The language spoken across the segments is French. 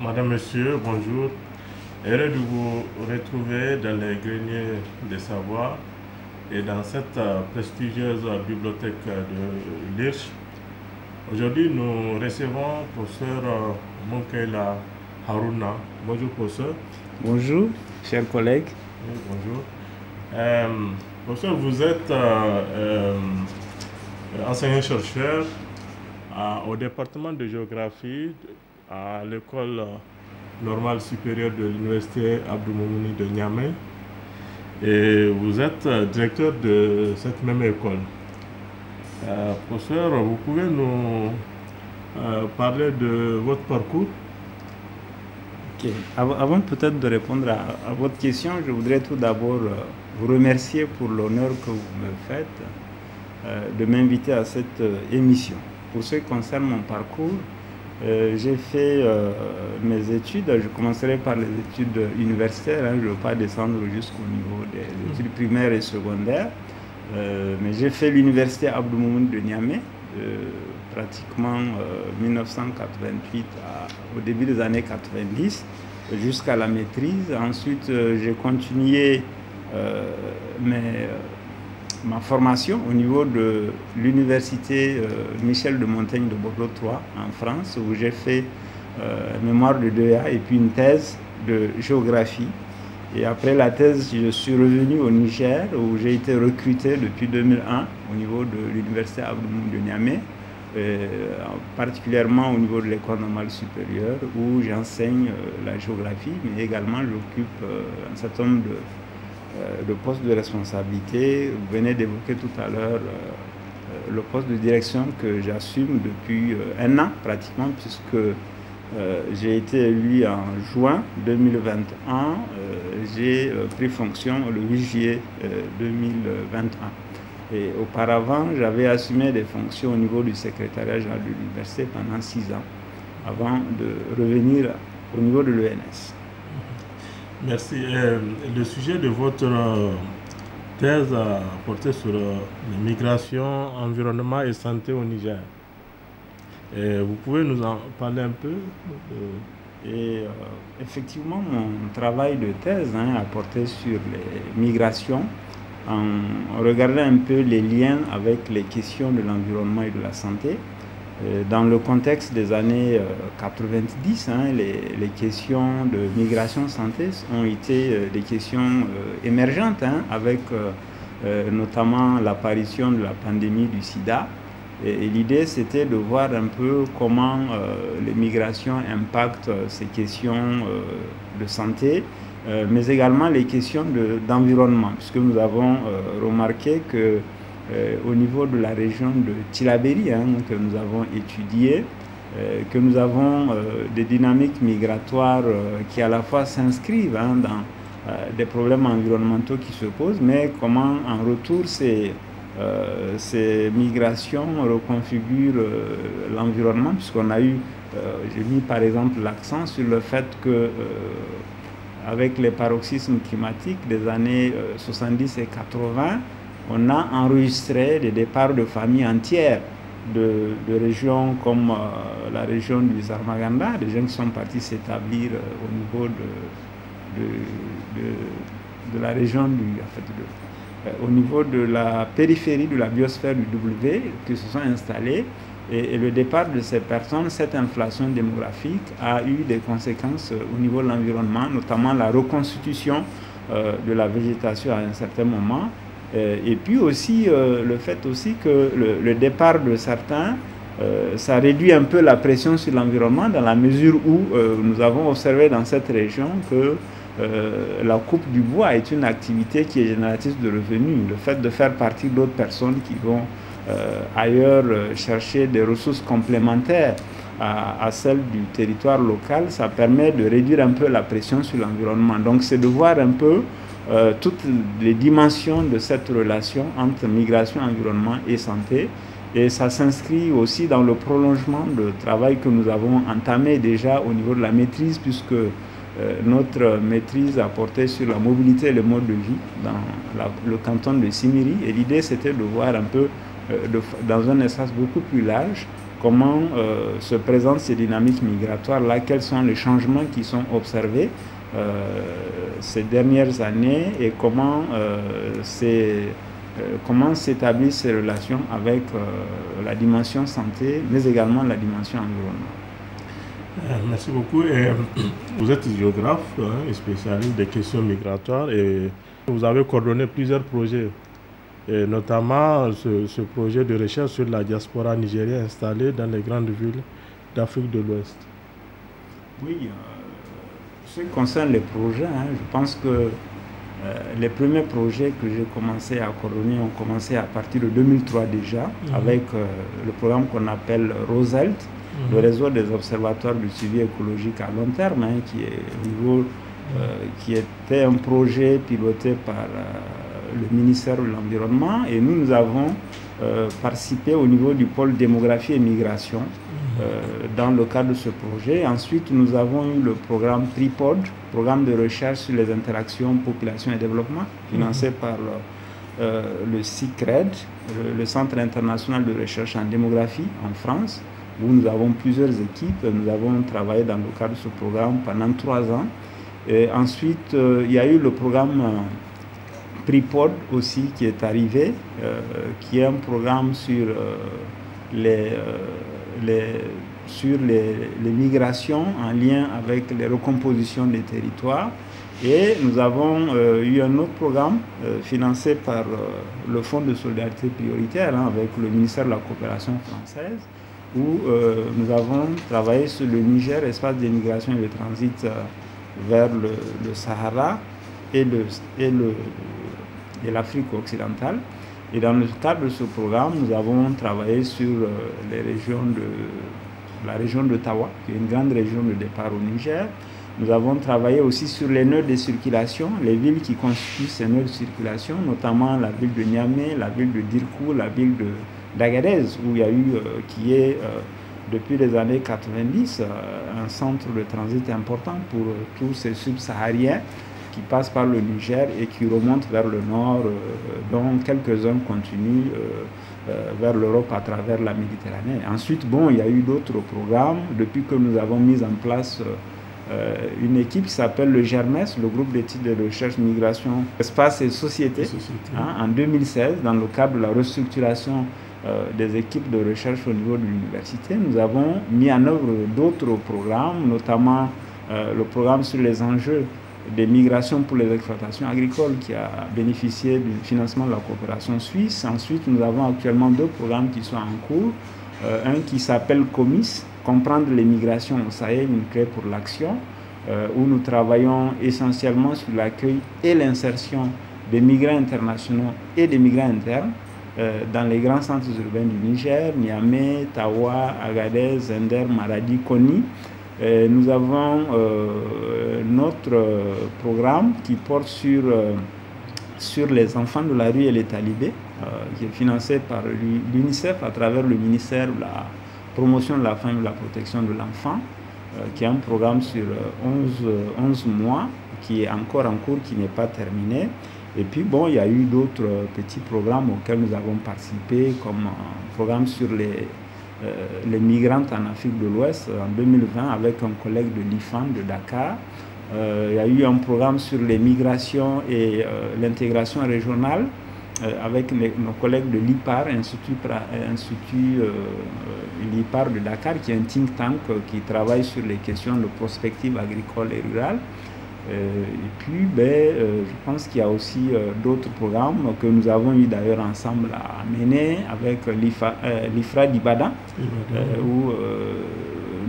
Madame, Monsieur, bonjour. Heureux de vous retrouver dans les greniers des savoirs et dans cette prestigieuse bibliothèque de l'IRCH. Aujourd'hui, nous recevons professeur Monkaila Haruna. Bonjour, professeur. Bonjour, chers collègues. Oui, bonjour. Professeur, vous êtes enseignant-chercheur au département de géographie à l'école normale supérieure de l'université Abdou Moumouni de Niamey et vous êtes directeur de cette même école. Professeur, vous pouvez nous parler de votre parcours? Okay. Avant peut-être de répondre à votre question, je voudrais tout d'abord vous remercier pour l'honneur que vous me faites de m'inviter à cette émission. Pour ce qui concerne mon parcours, j'ai fait mes études. Je commencerai par les études universitaires. Je ne veux pas descendre jusqu'au niveau des études primaires et secondaires. Mais j'ai fait l'université Abdou Moumouni de Niamey, pratiquement 1988 au début des années 90 jusqu'à la maîtrise. Ensuite, j'ai continué ma formation au niveau de l'université Michel de Montaigne de Bordeaux 3 en France, où j'ai fait mémoire de 2A et puis une thèse de géographie. Et après la thèse, je suis revenu au Niger, où j'ai été recruté depuis 2001 au niveau de l'université Abdou Moumouni de Niamey, particulièrement au niveau de l'école normale supérieure, où j'enseigne la géographie, mais également j'occupe un certain nombre de postes de responsabilité. Vous venez d'évoquer tout à l'heure le poste de direction que j'assume depuis un an pratiquement, puisque j'ai été élu en juin 2021. J'ai pris fonction le 8 juillet 2021. Et auparavant, j'avais assumé des fonctions au niveau du secrétariat général de l'université pendant 6 ans, avant de revenir au niveau de l'ENS. Merci. Le sujet de votre thèse a porté sur les migrations, environnement et santé au Niger. Vous pouvez nous en parler un peu? Effectivement, mon travail de thèse a porté sur les migrations, en regardant un peu les liens avec les questions de l'environnement et de la santé. Dans le contexte des années 90, les questions de migration santé ont été des questions émergentes, avec notamment l'apparition de la pandémie du sida. Et l'idée, c'était de voir un peu comment les migrations impactent ces questions de santé, mais également les questions d'environnement, puisque nous avons remarqué que au niveau de la région de Tillabéri, que nous avons étudié, que nous avons des dynamiques migratoires qui à la fois s'inscrivent dans des problèmes environnementaux qui se posent, mais comment en retour ces migrations reconfigurent l'environnement, puisqu'on a eu, j'ai mis par exemple l'accent sur le fait que avec les paroxysmes climatiques des années 70 et 80, on a enregistré des départs de familles entières de régions comme la région du Zarmaganda, des gens qui sont partis s'établir au niveau de la région au niveau de la périphérie de la biosphère du W, qui se sont installés. Et le départ de ces personnes, cette inflation démographique a eu des conséquences au niveau de l'environnement, notamment la reconstitution de la végétation à un certain moment. Et puis aussi le fait aussi que le départ de certains, ça réduit un peu la pression sur l'environnement, dans la mesure où nous avons observé dans cette région que la coupe du bois est une activité qui est génératrice de revenus. Le fait de faire partie d'autres personnes qui vont ailleurs chercher des ressources complémentaires à celles du territoire local, ça permet de réduire un peu la pression sur l'environnement. Donc c'est de voir un peu toutes les dimensions de cette relation entre migration, environnement et santé. Et ça s'inscrit aussi dans le prolongement de travail que nous avons entamé déjà au niveau de la maîtrise, puisque notre maîtrise a porté sur la mobilité et le mode de vie dans le canton de Simiri. Et l'idée, c'était de voir un peu, dans un espace beaucoup plus large, comment se présentent ces dynamiques migratoires-là, quels sont les changements qui sont observés ces dernières années et comment s'établissent ces relations avec la dimension santé, mais également la dimension environnement. Merci beaucoup. Et vous êtes géographe et spécialiste des questions migratoires et vous avez coordonné plusieurs projets, et notamment ce projet de recherche sur la diaspora nigérienne installée dans les grandes villes d'Afrique de l'Ouest. Oui, ce qui concerne les projets, je pense que les premiers projets que j'ai commencé à coordonner ont commencé à partir de 2003 déjà, avec le programme qu'on appelle ROSELT, le réseau des observatoires du suivi écologique à long terme, qui était un projet piloté par le ministère de l'Environnement, et nous avons participé au niveau du pôle démographie et migration dans le cadre de ce projet. Ensuite, nous avons eu le programme TRIPOD, programme de recherche sur les interactions population et développement, financé par le CICRED, le Centre international de recherche en démographie en France, où nous avons plusieurs équipes. Nous avons travaillé dans le cadre de ce programme pendant 3 ans. Et ensuite, il y a eu le programme TRIPOD aussi qui est arrivé, qui est un programme sur les migrations en lien avec les recompositions des territoires. Et nous avons eu un autre programme financé par le Fonds de solidarité prioritaire avec le ministère de la coopération française, où nous avons travaillé sur le Niger, espace d'immigration et de transit vers le Sahara et l'Afrique occidentale. Et dans le cadre de ce programme, nous avons travaillé sur la région de Tawa, qui est une grande région de départ au Niger. Nous avons travaillé aussi sur les nœuds de circulation, les villes qui constituent ces nœuds de circulation, notamment la ville de Niamey, la ville de Dirkou, la ville d'Agadez, où il y a eu, qui est depuis les années 90, un centre de transit important pour tous ces subsahariens qui passent par le Niger et qui remontent vers le nord, dont quelques-uns continuent vers l'Europe à travers la Méditerranée. Ensuite, il y a eu d'autres programmes depuis que nous avons mis en place une équipe qui s'appelle le GERMES, le groupe d'études de recherche, migration, espace et société. En 2016, dans le cadre de la restructuration des équipes de recherche au niveau de l'université, nous avons mis en œuvre d'autres programmes, notamment le programme sur les enjeux des migrations pour les exploitations agricoles qui a bénéficié du financement de la coopération suisse. Ensuite, nous avons actuellement 2 programmes qui sont en cours. Un qui s'appelle COMIS, Comprendre les migrations au Sahel, une clé pour l'action, où nous travaillons essentiellement sur l'accueil et l'insertion des migrants internationaux et des migrants internes dans les grands centres urbains du Niger, Niamey, Tawa, Agadez, Zender, Maradi, Koni. Nous avons notre programme qui porte sur les enfants de la rue et les talibés, qui est financé par l'UNICEF à travers le ministère de la promotion de la femme et de la protection de l'enfant, qui est un programme sur 11 mois, qui est encore en cours, qui n'est pas terminé. Et puis il y a eu d'autres petits programmes auxquels nous avons participé, comme un programme sur les migrantes en Afrique de l'Ouest en 2020 avec un collègue de l'IFAN de Dakar. Il y a eu un programme sur les migrations et l'intégration régionale avec nos collègues de l'IPAR, Institut l'IPAR de Dakar, qui est un think tank qui travaille sur les questions de prospective agricole et rurale. Et puis, je pense qu'il y a aussi d'autres programmes que nous avons eu d'ailleurs ensemble à mener avec l'IFRA d'Ibadan, où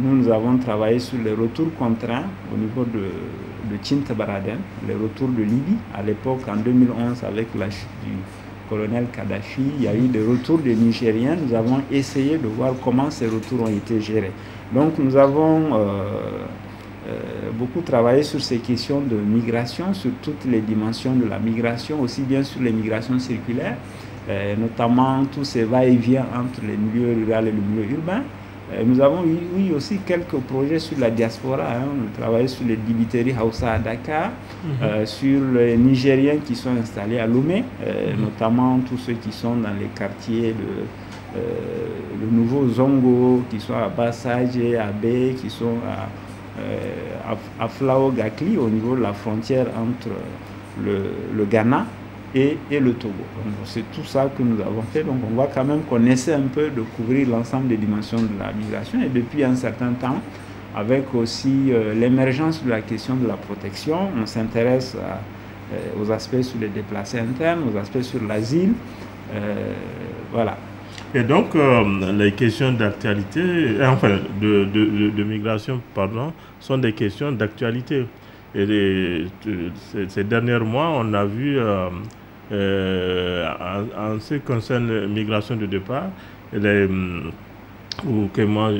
nous avons travaillé sur les retours contraints au niveau de Tintabaraden, les retours de Libye. À l'époque, en 2011, avec la chute du colonel Kadhafi, il y a eu des retours des Nigériens. Nous avons essayé de voir comment ces retours ont été gérés. Donc, nous avons beaucoup travaillé sur ces questions de migration, sur toutes les dimensions de la migration, aussi bien sur les migrations circulaires, notamment tous ces va-et-vient entre les milieux ruraux et le milieu urbain. Nous avons eu aussi quelques projets sur la diaspora. On a travaillé sur les dibiteries Hausa à Dakar, sur les Nigériens qui sont installés à Lomé, notamment tous ceux qui sont dans les quartiers le nouveau Zongo, qui sont à Bassaje, à Bé, qui sont à Flao Gakli, au niveau de la frontière entre le Ghana et le Togo. C'est tout ça que nous avons fait. Donc on voit quand même qu'on essaie un peu de couvrir l'ensemble des dimensions de la migration. Et depuis un certain temps, avec aussi l'émergence de la question de la protection, on s'intéresse aux aspects sur les déplacés internes, aux aspects sur l'asile. Voilà. Et donc, les questions d'actualité, enfin, de migration, pardon, sont des questions d'actualité. Et ces derniers mois, on a vu, en ce qui concerne la migration de départ, ou que moi,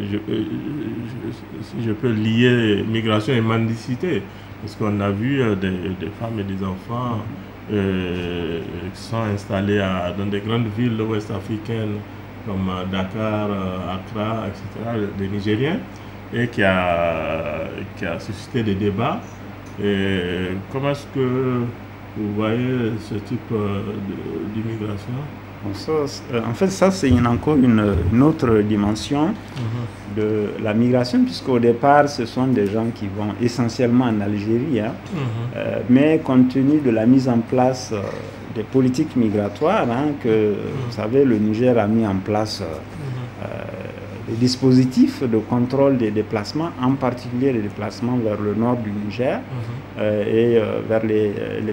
je peux lier migration et mendicité, parce qu'on a vu des femmes et des enfants qui sont installés dans des grandes villes ouest-africaines, comme Dakar, Accra, etc., des Nigériens, et qui a suscité des débats. Et comment est-ce que vous voyez ce type d'immigration? En fait, ça, c'est encore une autre dimension de la migration, puisqu'au départ, ce sont des gens qui vont essentiellement en Algérie, hein, mais compte tenu de la mise en place des politiques migratoires, hein, que, vous savez, le Niger a mis en place des dispositifs de contrôle des déplacements, en particulier les déplacements vers le nord du Niger et vers les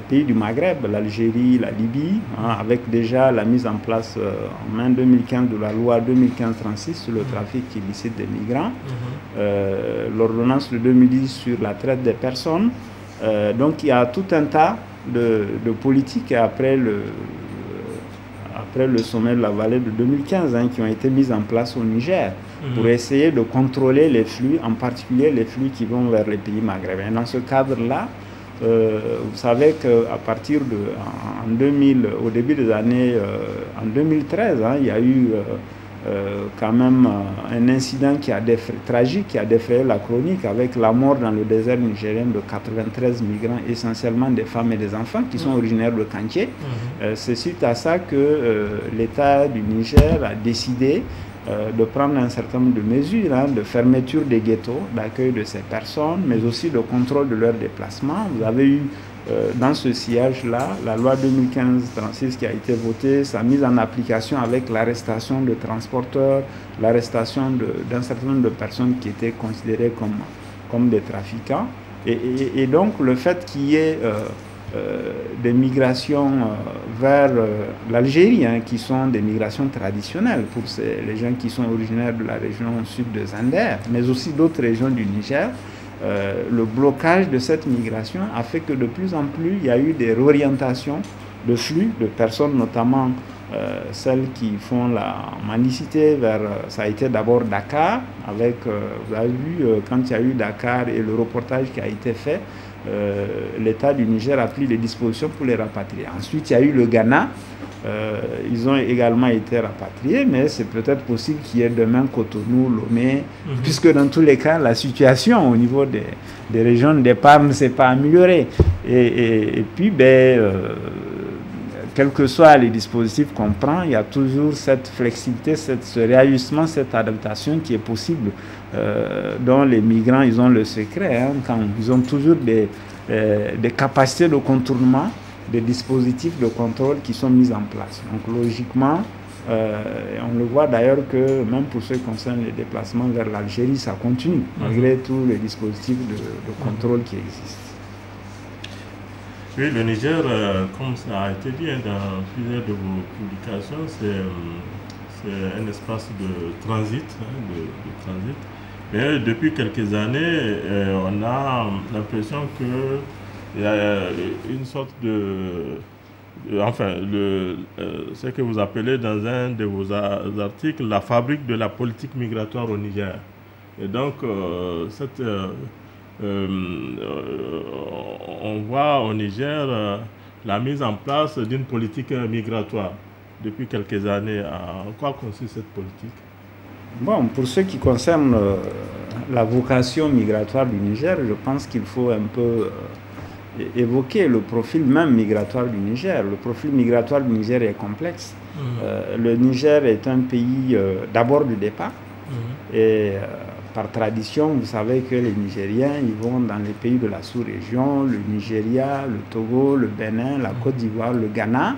pays du Maghreb, l'Algérie, la Libye, hein, avec déjà la mise en place en mai 2015 de la loi 2015-36 sur le trafic illicite des migrants, l'ordonnance de 2010 sur la traite des personnes. Donc il y a tout un tas de politiques après le sommet de la vallée de 2015, hein, qui ont été mises en place au Niger pour essayer de contrôler les flux, en particulier les flux qui vont vers les pays maghrébins. Dans ce cadre-là, vous savez qu'à partir au début des années, en 2013, hein, il y a eu quand même un incident tragique qui a défrayé la chronique, avec la mort dans le désert nigérien de 93 migrants, essentiellement des femmes et des enfants qui sont originaires de Kanché. C'est suite à ça que l'État du Niger a décidé de prendre un certain nombre de mesures, hein, de fermeture des ghettos, d'accueil de ces personnes, mais aussi de contrôle de leur déplacement. Vous avez eu dans ce sillage-là la loi 2015-36 qui a été votée, sa mise en application avec l'arrestation de transporteurs, l'arrestation d'un certain nombre de personnes qui étaient considérées comme des trafiquants. Et donc le fait qu'il y ait des migrations vers l'Algérie, hein, qui sont des migrations traditionnelles pour les gens qui sont originaires de la région sud de Zander, mais aussi d'autres régions du Niger. Le blocage de cette migration a fait que de plus en plus il y a eu des réorientations de flux de personnes, notamment celles qui font la mendicité ça a été d'abord Dakar, avec, vous avez vu, quand il y a eu Dakar et le reportage qui a été fait, l'État du Niger a pris des dispositions pour les rapatrier. Ensuite, il y a eu le Ghana. Ils ont également été rapatriés, mais c'est peut-être possible qu'il y ait demain Cotonou, Lomé, puisque dans tous les cas, la situation au niveau des régions de départ ne s'est pas améliorée. Et puis, quels que soient les dispositifs qu'on prend, il y a toujours cette flexibilité, ce réajustement, cette adaptation qui est possible, dont les migrants, ils ont le secret, hein, quand ils ont toujours des capacités de contournement, des dispositifs de contrôle qui sont mis en place. Donc logiquement, on le voit d'ailleurs que même pour ceux qui concernent les déplacements vers l'Algérie, ça continue, malgré tous les dispositifs de contrôle qui existent. Oui, le Niger, comme ça a été dit dans plusieurs de vos publications, c'est un espace de transit, Mais depuis quelques années, on a l'impression qu'il y a une sorte ce que vous appelez dans un de vos articles la fabrique de la politique migratoire au Niger. Et donc, on voit au Niger la mise en place d'une politique migratoire depuis quelques années. En quoi consiste cette politique? Bon, pour ce qui concerne la vocation migratoire du Niger, je pense qu'il faut un peu évoqué le profil même migratoire du Niger. Le profil migratoire du Niger est complexe. Le Niger est un pays d'abord de départ. Et par tradition, vous savez que les Nigériens, ils vont dans les pays de la sous-région, le Nigeria, le Togo, le Bénin, la Côte d'Ivoire, le Ghana.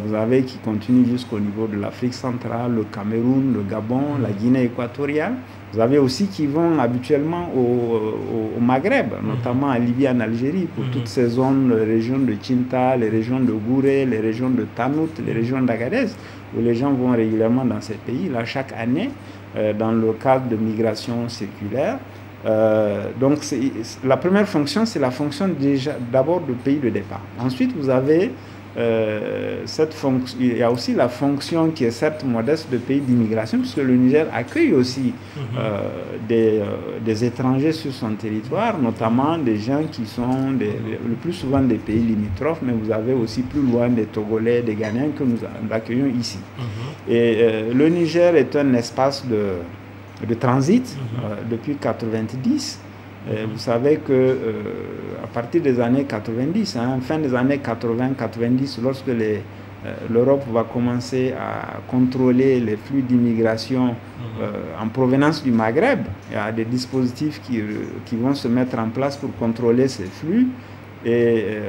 Vous avez qui continuent jusqu'au niveau de l'Afrique centrale, le Cameroun, le Gabon, la Guinée équatoriale. Vous avez aussi qui vont habituellement au Maghreb, notamment en Libye, en Algérie, pour toutes ces zones, les régions de Tinta, les régions de Gouré, les régions de Tanout, les régions d'Agadez, où les gens vont régulièrement dans ces pays, là, chaque année, dans le cadre de migration circulaire. Donc, la première fonction, c'est la fonction déjà d'abord de pays de départ. Ensuite, vous avez cette fonction. Il y a aussi la fonction qui est certes modeste de pays d'immigration, puisque le Niger accueille aussi des étrangers sur son territoire, notamment des gens qui sont le plus souvent des pays limitrophes, mais vous avez aussi plus loin des Togolais, des Ghanéens que nous accueillons ici. Et le Niger est un espace de transit depuis 1990. Vous savez que à partir des années 90, fin des années 80-90, lorsque l'Europe va commencer à contrôler les flux d'immigration en provenance du Maghreb, il y a des dispositifs qui vont se mettre en place pour contrôler ces flux. Et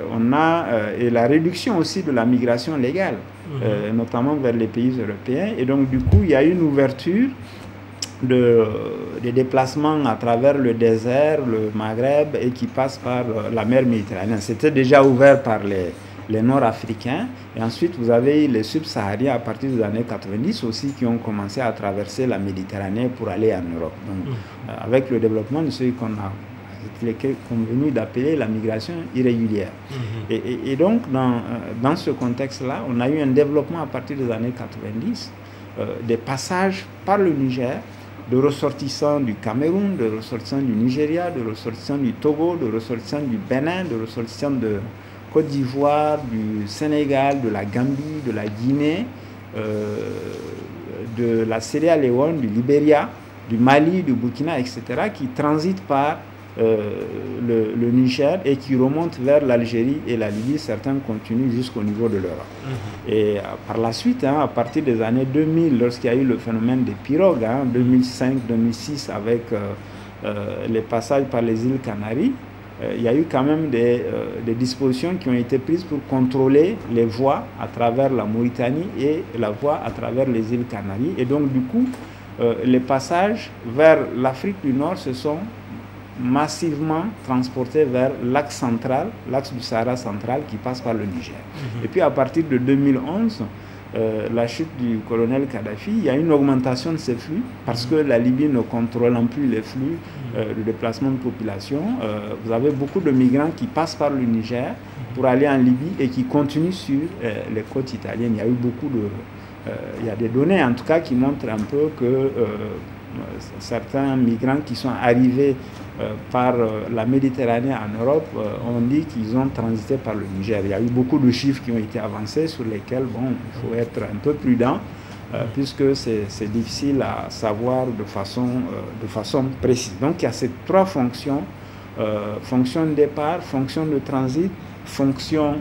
et la réduction aussi de la migration légale, notamment vers les pays européens. Et donc, du coup, il y a une ouverture des déplacements à travers le désert, le Maghreb, et qui passent par la mer Méditerranée. C'était déjà ouvert par les Nord-Africains. Et ensuite, vous avez les subsahariens à partir des années 90 aussi qui ont commencé à traverser la Méditerranée pour aller en Europe. Donc, avec le développement de ce qu'on a convenu d'appeler la migration irrégulière. Et donc, dans ce contexte-là, on a eu un développement à partir des années 90, des passages par le Niger, de ressortissants du Cameroun, de ressortissants du Nigeria, de ressortissants du Togo, de ressortissants du Bénin, de ressortissants de Côte d'Ivoire, du Sénégal, de la Gambie, de la Guinée, de la Sierra Leone, du Libéria, du Mali, du Burkina, etc., qui transitent par le Niger et qui remontent vers l'Algérie et la Libye. Certains continuent jusqu'au niveau de l'Europe. Et par la suite, à partir des années 2000, lorsqu'il y a eu le phénomène des pirogues, 2005-2006, avec les passages par les îles Canaries, il y a eu quand même des dispositions qui ont été prises pour contrôler les voies à travers la Mauritanie et la voie à travers les îles Canaries. Et donc, du coup, les passages vers l'Afrique du Nord se sont massivement transportés vers l'axe central, l'axe du Sahara central qui passe par le Niger. Et puis à partir de 2011, la chute du colonel Kadhafi, il y a une augmentation de ces flux parce que la Libye ne contrôlant plus les flux de déplacement de population. Vous avez beaucoup de migrants qui passent par le Niger pour aller en Libye et qui continuent sur les côtes italiennes. Il y a eu beaucoup il y a des données en tout cas qui montrent un peu que certains migrants qui sont arrivés par la Méditerranée en Europe ont dit qu'ils ont transité par le Niger. Il y a eu beaucoup de chiffres qui ont été avancés sur lesquels il faut être un peu prudent puisque c'est difficile à savoir de façon précise. Donc il y a ces trois fonctions, fonction de départ, fonction de transit, fonction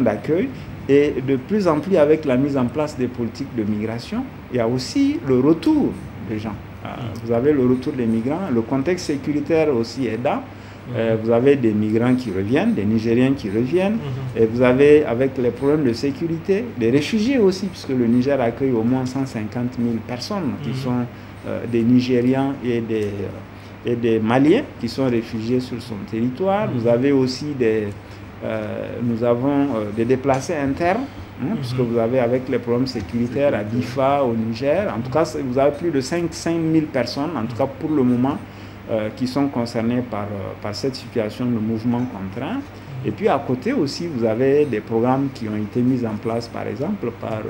d'accueil. Et de plus en plus, avec la mise en place des politiques de migration, il y a aussi le retour des gens. Vous avez le retour des migrants, le contexte sécuritaire aussi aidant. Vous avez des migrants qui reviennent, des Nigériens qui reviennent, et vous avez, avec les problèmes de sécurité, des réfugiés aussi, puisque le Niger accueille au moins 150 000 personnes qui sont des Nigérians et des Maliens qui sont réfugiés sur son territoire. Vous avez aussi nous avons des déplacés internes, puisque vous avez avec les problèmes sécuritaires à Difa, au Niger. En tout cas, vous avez plus de 5 000 personnes, en tout cas pour le moment, qui sont concernées par cette situation de mouvement contraint. Et puis à côté aussi, vous avez des programmes qui ont été mis en place, par exemple, par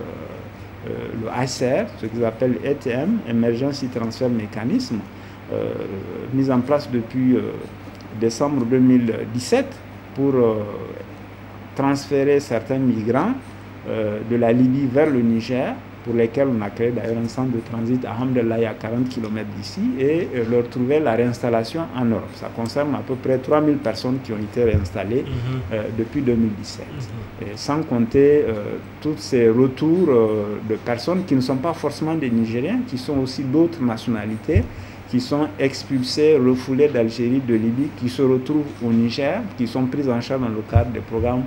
le HCR, ce qu'ils appellent ETM, Emergency Transfer Mechanism, mis en place depuis décembre 2017, pour transférer certains migrants de la Libye vers le Niger pour lesquels on a créé d'ailleurs un centre de transit à Hamdallah, à 40 km d'ici, et leur trouver la réinstallation en Europe. Ça concerne à peu près 3000 personnes qui ont été réinstallées depuis 2017. Et sans compter tous ces retours de personnes qui ne sont pas forcément des Nigériens, qui sont aussi d'autres nationalités, qui sont expulsés, refoulés d'Algérie, de Libye, qui se retrouvent au Niger, qui sont pris en charge dans le cadre des programmes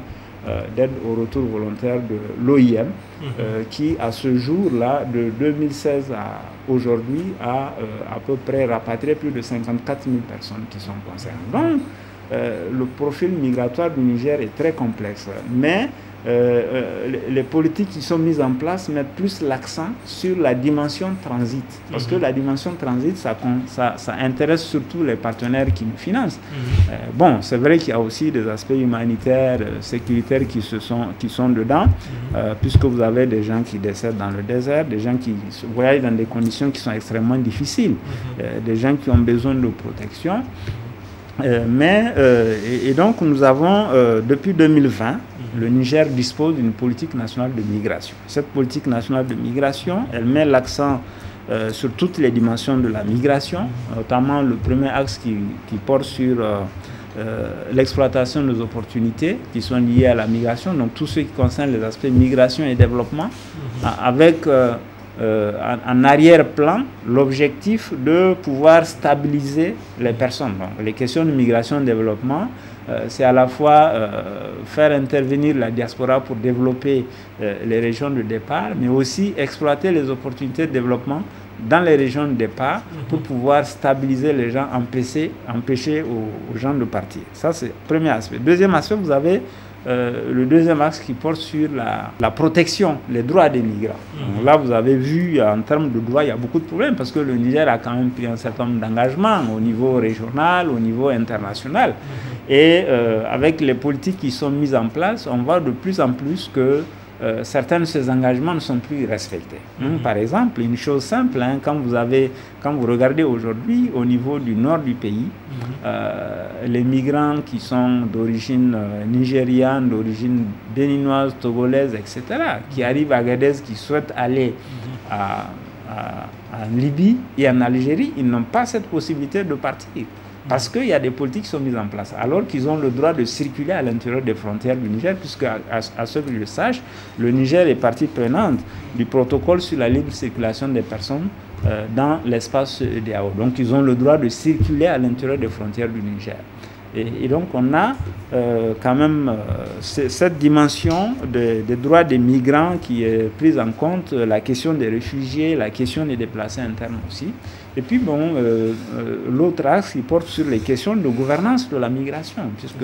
d'aide au retour volontaire de l'OIM, qui à ce jour-là, de 2016 à aujourd'hui, a à peu près rapatrié plus de 54 000 personnes qui sont concernées. Donc, le profil migratoire du Niger est très complexe, mais les politiques qui sont mises en place mettent plus l'accent sur la dimension transit, parce que la dimension transit, ça intéresse surtout les partenaires qui nous financent. Bon, c'est vrai qu'il y a aussi des aspects humanitaires, sécuritaires qui sont dedans, puisque vous avez des gens qui décèdent dans le désert, des gens qui voyagent dans des conditions qui sont extrêmement difficiles, des gens qui ont besoin de protection. Et donc nous avons, depuis 2020, le Niger dispose d'une politique nationale de migration. Cette politique nationale de migration, elle met l'accent sur toutes les dimensions de la migration, notamment le premier axe qui porte sur l'exploitation des opportunités qui sont liées à la migration, donc tout ce qui concerne les aspects migration et développement, avec en arrière-plan l'objectif de pouvoir stabiliser les personnes. Donc, les questions de migration et développement, c'est à la fois faire intervenir la diaspora pour développer les régions de départ, mais aussi exploiter les opportunités de développement dans les régions de départ pour pouvoir stabiliser les gens, empêcher aux gens de partir. Ça, c'est le premier aspect. Deuxième aspect, vous avez le deuxième axe qui porte sur la protection, les droits des migrants. Donc là, vous avez vu, en termes de droits, il y a beaucoup de problèmes parce que le Niger a quand même pris un certain nombre d'engagements au niveau régional, au niveau international. Et avec les politiques qui sont mises en place, on voit de plus en plus que certains de ces engagements ne sont plus respectés. Par exemple, une chose simple, quand vous regardez aujourd'hui au niveau du nord du pays, les migrants qui sont d'origine nigériane, d'origine béninoise, togolaise, etc., qui arrivent à Agadez, qui souhaitent aller en Libye et en Algérie, ils n'ont pas cette possibilité de partir. Parce qu'il y a des politiques qui sont mises en place, alors qu'ils ont le droit de circuler à l'intérieur des frontières du Niger, puisque, à ce que je sache, le Niger est partie prenante du protocole sur la libre circulation des personnes dans l'espace EDEAO. Donc, ils ont le droit de circuler à l'intérieur des frontières du Niger. Et donc, on a quand même cette dimension des droits des migrants qui est prise en compte, la question des réfugiés, la question des déplacés internes aussi. Et puis, bon, l'autre axe qui porte sur les questions de gouvernance de la migration, puisque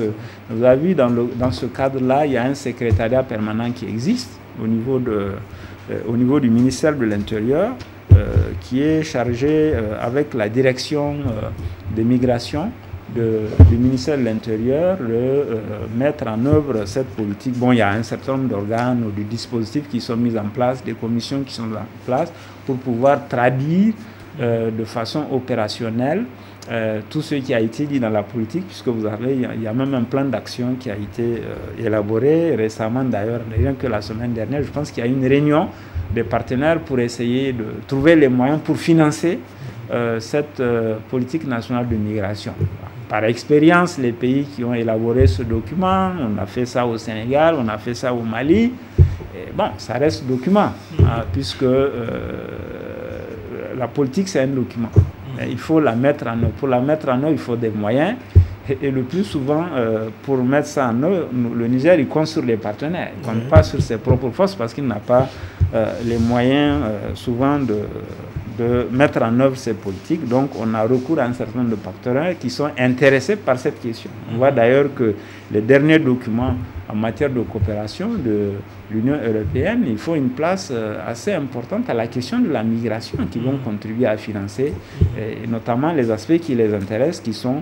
vous avez vu, dans ce cadre-là, il y a un secrétariat permanent qui existe au niveau du ministère de l'Intérieur, qui est chargé avec la direction des migrations du ministère de l'Intérieur de mettre en œuvre cette politique. Bon, il y a un certain nombre d'organes ou de dispositifs qui sont mis en place, des commissions qui sont en place pour pouvoir traduire de façon opérationnelle tout ce qui a été dit dans la politique, puisque il y a même un plan d'action qui a été élaboré récemment, d'ailleurs, rien que la semaine dernière. Je pense qu'il y a une réunion des partenaires pour essayer de trouver les moyens pour financer cette politique nationale de migration. Par expérience, les pays qui ont élaboré ce document, on a fait ça au Sénégal, on a fait ça au Mali, et bon, ça reste document, puisque la politique, c'est un document. Il faut la mettre en œuvre. Pour la mettre en œuvre, il faut des moyens. Et le plus souvent, pour mettre ça en œuvre, le Niger, il compte sur les partenaires. Il ne compte pas sur ses propres forces parce qu'il n'a pas les moyens souvent de mettre en œuvre ces politiques. Donc, on a recours à un certain nombre de partenaires qui sont intéressés par cette question. On voit d'ailleurs que les derniers documents en matière de coopération de l'Union européenne, il faut une place assez importante à la question de la migration qui vont contribuer à financer, et notamment les aspects qui les intéressent, qui sont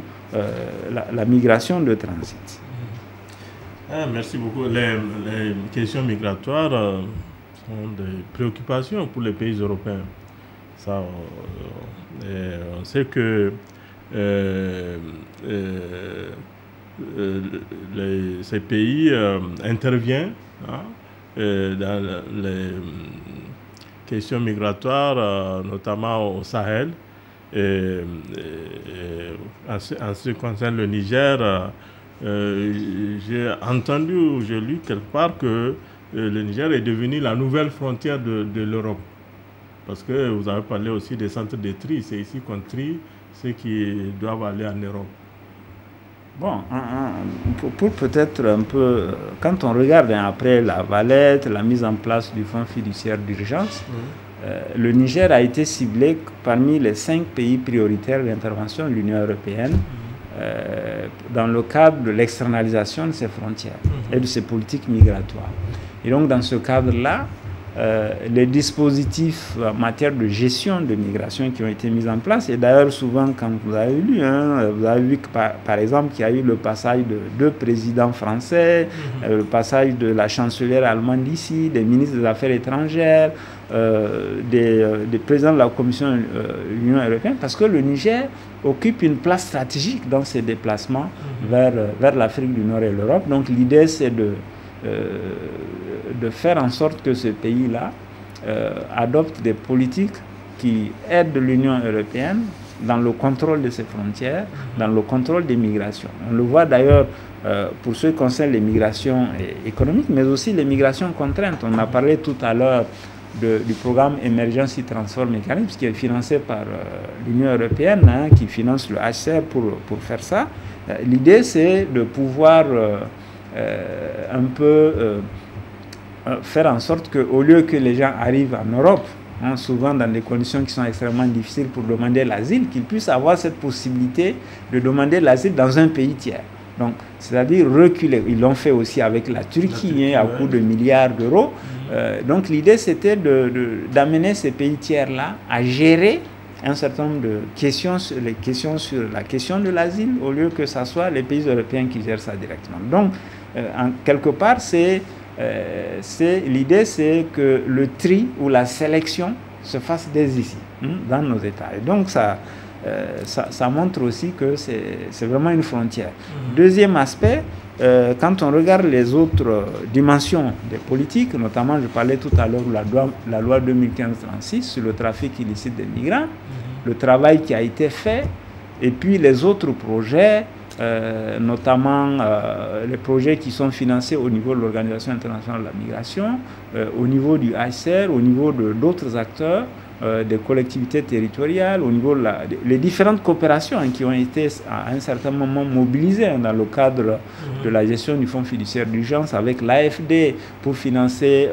la migration de transit. Merci beaucoup. Les questions migratoires sont des préoccupations pour les pays européens. Ça, on sait que ces pays interviennent dans questions migratoires, notamment au Sahel. En ce qui concerne le Niger, j'ai entendu ou j'ai lu quelque part que le Niger est devenu la nouvelle frontière de l'Europe. Parce que vous avez parlé aussi des centres de tri. C'est ici qu'on trie ceux qui doivent aller en Europe. Bon, pour peut-être un peu, quand on regarde après la Valette, la mise en place du fonds fiduciaire d'urgence, le Niger a été ciblé parmi les 5 pays prioritaires d'intervention de l'Union européenne dans le cadre de l'externalisation de ses frontières et de ses politiques migratoires. Et donc dans ce cadre-là, les dispositifs en matière de gestion de migration qui ont été mis en place, et d'ailleurs souvent quand vous avez lu, vous avez vu que par exemple qu'il y a eu le passage de 2 présidents français, le passage de la chancelière allemande ici, des ministres des Affaires étrangères, des présidents de la Commission de l'Union européenne, parce que le Niger occupe une place stratégique dans ses déplacements vers l'Afrique du Nord et l'Europe. Donc l'idée c'est de faire en sorte que ce pays-là adopte des politiques qui aident l'Union européenne dans le contrôle de ses frontières, dans le contrôle des migrations. On le voit d'ailleurs pour ce qui concerne les migrations économiques, mais aussi les migrations contraintes. On a parlé tout à l'heure du programme Emergency Transfer Mechanism qui est financé par l'Union européenne, qui finance le HCR pour faire ça. L'idée, c'est de pouvoir un peu faire en sorte qu'au lieu que les gens arrivent en Europe, souvent dans des conditions qui sont extrêmement difficiles pour demander l'asile, qu'ils puissent avoir cette possibilité de demander l'asile dans un pays tiers. Donc, c'est-à-dire reculer. Ils l'ont fait aussi avec la Turquie, à coût de milliards d'euros. Donc, l'idée, c'était d'amener ces pays tiers-là à gérer un certain nombre de questions sur la question de l'asile, au lieu que ce soit les pays européens qui gèrent ça directement. Donc, quelque part, l'idée, c'est que le tri ou la sélection se fasse dès ici, dans nos États. Et donc, ça montre aussi que c'est vraiment une frontière. Deuxième aspect, quand on regarde les autres dimensions des politiques, notamment, je parlais tout à l'heure de la loi 2015-36 sur le trafic illicite des migrants, le travail qui a été fait, et puis les autres projets, notamment les projets qui sont financés au niveau de l'Organisation internationale de la migration, au niveau du HCR, au niveau d'autres acteurs, des collectivités territoriales, au niveau les différentes coopérations qui ont été à un certain moment mobilisées dans le cadre de la gestion du fonds fiduciaire d'urgence avec l'AFD pour financer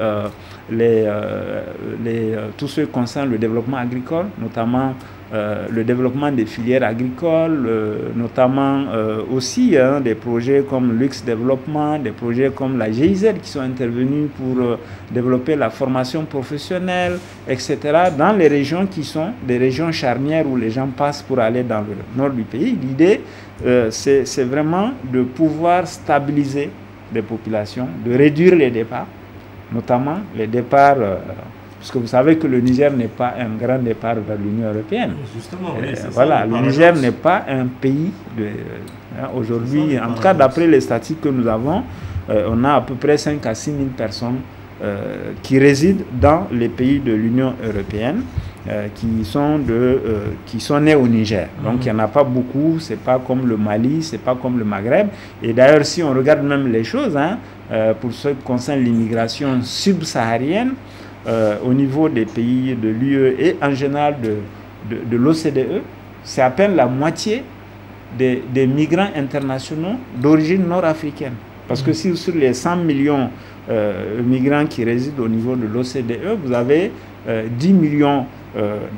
tout ce qui concerne le développement agricole, notamment le développement des filières agricoles, notamment aussi des projets comme Lux Développement, des projets comme la GIZ qui sont intervenus pour développer la formation professionnelle, etc. dans les régions qui sont des régions charnières où les gens passent pour aller dans le nord du pays. L'idée, c'est vraiment de pouvoir stabiliser les populations, de réduire les départs, notamment les départs... parce que vous savez que le Niger n'est pas un grand départ vers l'Union européenne. Justement, oui, voilà, le Niger n'est pas un pays aujourd'hui, en tout cas d'après les statistiques que nous avons, on a à peu près 5 à 6 000 personnes qui résident dans les pays de l'Union européenne, qui sont nés au Niger. Donc il n'y en a pas beaucoup, c'est pas comme le Mali, c'est pas comme le Maghreb. Et d'ailleurs, si on regarde même les choses, pour ce qui concerne l'immigration subsaharienne, au niveau des pays de l'UE et en général de l'OCDE, c'est à peine la moitié des migrants internationaux d'origine nord-africaine. Parce que si sur les 100 millions de migrants qui résident au niveau de l'OCDE, vous avez 10 millions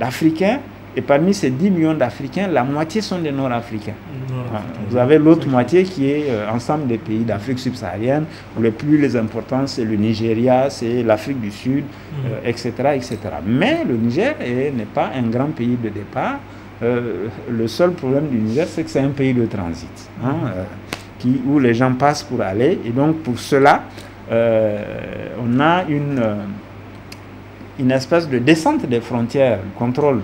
d'Africains, et parmi ces 10 millions d'Africains, la moitié sont des Nord-Africains. Vous avez l'autre moitié qui est ensemble des pays d'Afrique subsaharienne, où les importants, c'est le Nigeria, c'est l'Afrique du Sud, etc., etc. Mais le Niger n'est pas un grand pays de départ. Le seul problème du Niger, c'est que c'est un pays de transit, où les gens passent pour aller. Et donc, pour cela, on a une espèce de descente des frontières, contrôle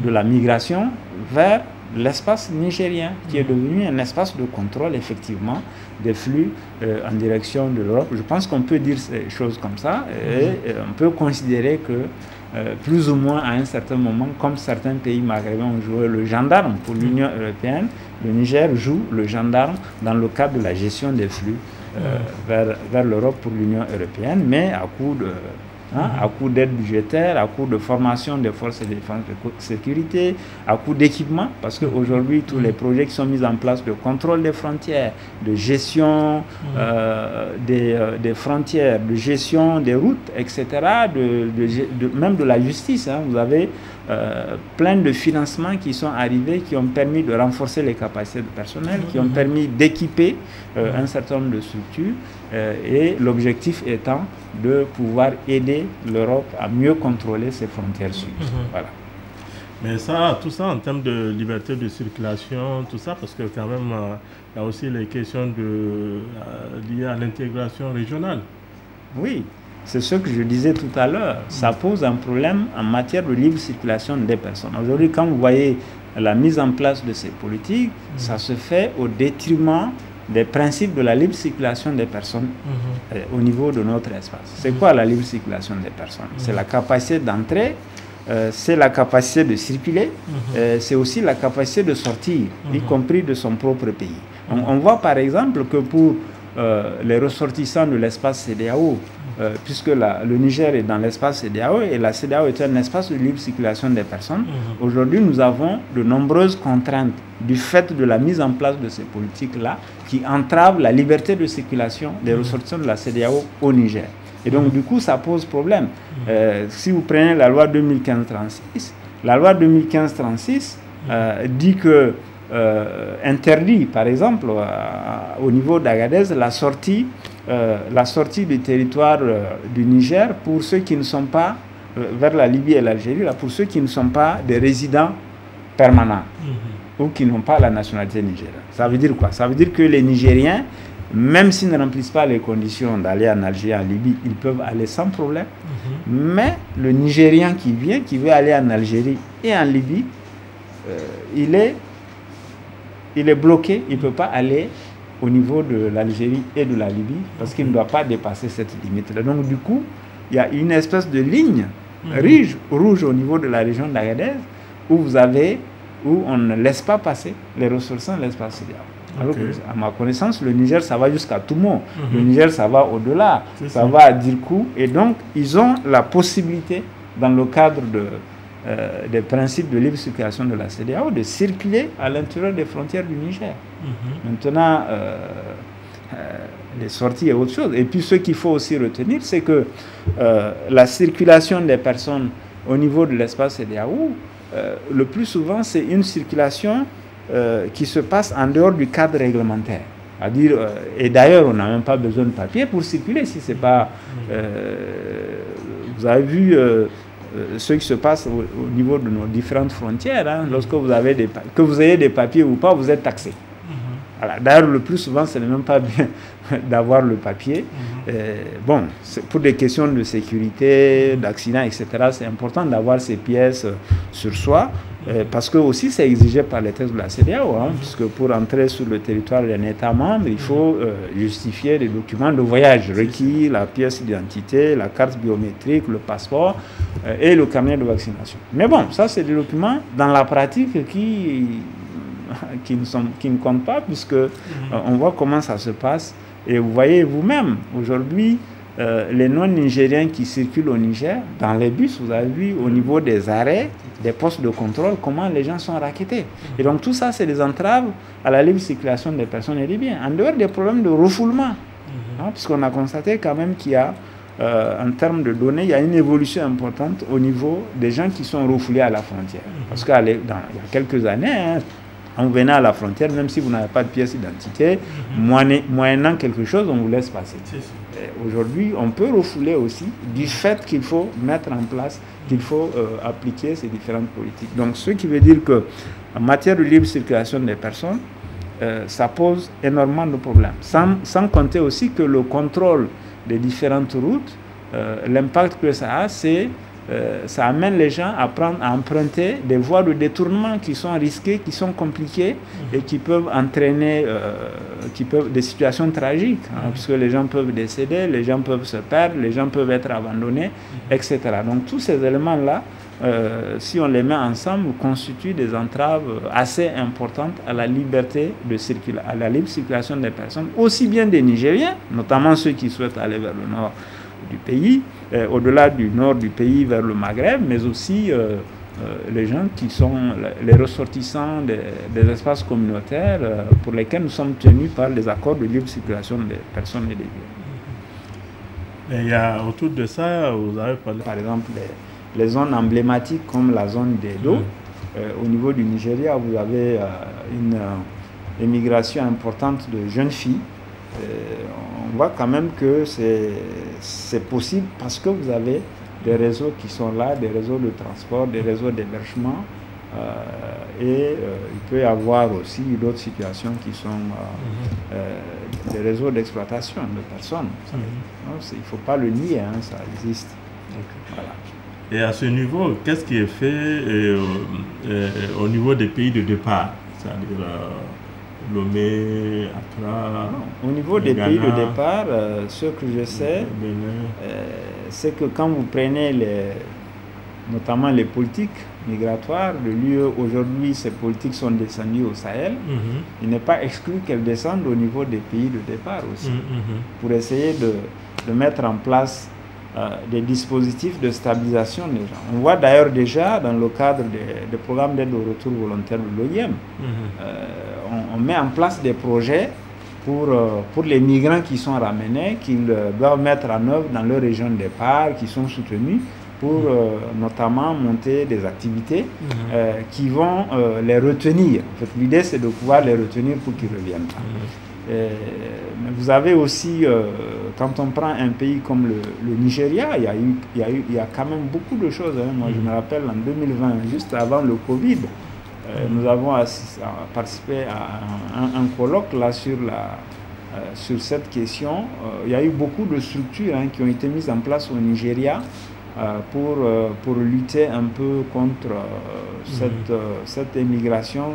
de la migration vers l'espace nigérien, qui est devenu un espace de contrôle, effectivement, des flux en direction de l'Europe. Je pense qu'on peut dire ces choses comme ça, et on peut considérer que, plus ou moins à un certain moment, comme certains pays maghrébins ont joué le gendarme pour l'Union européenne, le Niger joue le gendarme dans le cadre de la gestion des flux vers l'Europe pour l'Union européenne, mais à coup d'aide budgétaire, à coup de formation des forces de défense et de sécurité, à coup d'équipement, parce qu'aujourd'hui, tous les projets qui sont mis en place de contrôle des frontières, de gestion des frontières, de gestion des routes, etc., même de la justice, vous avez plein de financements qui sont arrivés, qui ont permis de renforcer les capacités de personnel, qui ont permis d'équiper un certain nombre de structures, et l'objectif étant de pouvoir aider l'Europe à mieux contrôler ses frontières sud. Voilà. Mais ça, tout ça en termes de liberté de circulation, tout ça, parce que quand même, il y a aussi les questions liées à l'intégration régionale. Oui, c'est ce que je disais tout à l'heure. Ça pose un problème en matière de libre circulation des personnes. Aujourd'hui, quand vous voyez la mise en place de ces politiques, ça se fait au détriment des principes de la libre circulation des personnes au niveau de notre espace. C'est quoi la libre circulation des personnes? C'est la capacité d'entrer, c'est la capacité de circuler, c'est aussi la capacité de sortir, y compris de son propre pays. On voit par exemple que pour les ressortissants de l'espace CEDEAO, puisque le Niger est dans l'espace CEDEAO et la CEDEAO est un espace de libre circulation des personnes, aujourd'hui nous avons de nombreuses contraintes du fait de la mise en place de ces politiques-là qui entravent la liberté de circulation des ressortissants de la CEDEAO au Niger. Et donc du coup ça pose problème. Si vous prenez la loi 2015-36, la loi 2015-36 dit que interdit par exemple au niveau d'Agadez la sortie du territoire du Niger pour ceux qui ne sont pas vers la Libye et l'Algérie, pour ceux qui ne sont pas des résidents permanents ou qui n'ont pas la nationalité nigérienne. Ça veut dire quoi? Ça veut dire que les Nigériens, même s'ils ne remplissent pas les conditions d'aller en Algérie, en Libye, ils peuvent aller sans problème. Mais le Nigérien qui veut aller en Algérie et en Libye, il est bloqué, il ne peut pas aller au niveau de l'Algérie et de la Libye parce qu'il ne doit pas dépasser cette limite-là. Donc du coup, il y a une espèce de ligne rouge au niveau de la région d'Agadez où on ne laisse pas passer les ressourçants de l'espace CEDEAO. Alors que, à ma connaissance, le Niger, ça va jusqu'à Toumon. Le Niger, ça va au-delà. Ça va à Dirkou. Et donc, ils ont la possibilité, dans le cadre des principes de libre circulation de la CEDEAO, de circuler à l'intérieur des frontières du Niger. Maintenant, les sorties et autre chose. Et puis, ce qu'il faut aussi retenir, c'est que la circulation des personnes au niveau de l'espace CEDEAO, le plus souvent, c'est une circulation qui se passe en dehors du cadre réglementaire. C'est-à-dire, et d'ailleurs, on n'a même pas besoin de papier pour circuler si c'est pas... vous avez vu ce qui se passe au niveau de nos différentes frontières. Lorsque vous avez que vous ayez des papiers ou pas, vous êtes taxé. D'ailleurs, le plus souvent, ce n'est même pas bien d'avoir le papier. Bon, pour des questions de sécurité, d'accident, etc., c'est important d'avoir ces pièces sur soi, parce que aussi c'est exigé par les textes de la CEDEAO, puisque pour entrer sur le territoire d'un État membre, il faut justifier les documents de voyage requis, la pièce d'identité, la carte biométrique, le passeport et le carnet de vaccination. Mais bon, ça c'est des documents dans la pratique qui ne comptent pas, puisque on voit comment ça se passe. Et vous voyez vous-même, aujourd'hui, les non-nigériens qui circulent au Niger, dans les bus, vous avez vu au niveau des arrêts, des postes de contrôle, comment les gens sont rackettés. Et donc tout ça, c'est des entraves à la libre circulation des personnes et des biens. En dehors des problèmes de refoulement, puisqu'on a constaté quand même qu'il y a, en termes de données, il y a une évolution importante au niveau des gens qui sont refoulés à la frontière. Parce qu'il y a quelques années, on venait à la frontière, même si vous n'avez pas de pièce d'identité, moyennant quelque chose, on vous laisse passer. Aujourd'hui, on peut refouler aussi du fait qu'il faut mettre en place, qu'il faut appliquer ces différentes politiques. Donc, ce qui veut dire qu'en matière de libre circulation des personnes, ça pose énormément de problèmes. Sans compter aussi que le contrôle des différentes routes, l'impact que ça a, c'est ça amène les gens à emprunter des voies de détournement qui sont risquées, qui sont compliquées et qui peuvent entraîner des situations tragiques, hein, puisque les gens peuvent décéder, les gens peuvent se perdre, les gens peuvent être abandonnés, etc. Donc tous ces éléments-là, si on les met ensemble, constituent des entraves assez importantes à la liberté de circulation, à la libre circulation des personnes, aussi bien des Nigériens, notamment ceux qui souhaitent aller vers le nord du pays, au-delà du nord du pays vers le Maghreb, mais aussi les gens qui sont les ressortissants des espaces communautaires pour lesquels nous sommes tenus par les accords de libre circulation des personnes et des biens. Et il y a autour de ça, vous avez parlé... Par exemple, les zones emblématiques comme la zone d'Edo, au niveau du Nigeria, vous avez une émigration importante de jeunes filles. On voit quand même que c'est possible parce que vous avez des réseaux qui sont là, des réseaux de transport, des réseaux d'hébergement, et il peut y avoir aussi d'autres situations qui sont des réseaux d'exploitation de personnes. Il ne faut pas le nier, hein, ça existe. Voilà. Et à ce niveau, qu'est-ce qui est fait au niveau des pays de départ, c'est-à-dire Lomé, Accra? Au niveau des pays de départ, ce que je sais, c'est que quand vous prenez notamment les politiques migratoires de l'UE, aujourd'hui ces politiques sont descendues au Sahel, il n'est pas exclu qu'elles descendent au niveau des pays de départ aussi, pour essayer de mettre en place des dispositifs de stabilisation des gens. On voit d'ailleurs déjà dans le cadre des programmes d'aide au retour volontaire de l'OIM, on met en place des projets pour les migrants qui sont ramenés, qu'ils doivent mettre en œuvre dans leur région de départ, qui sont soutenus pour notamment monter des activités qui vont les retenir. En fait, l'idée, c'est de pouvoir les retenir pour qu'ils reviennent. Mais vous avez aussi, quand on prend un pays comme le Nigeria, il y a quand même beaucoup de choses. Hein. Moi, je me rappelle en 2020, juste avant le Covid, nous avons participé à un colloque là sur cette question. Il y a eu beaucoup de structures qui ont été mises en place au Nigeria pour lutter un peu contre cette émigration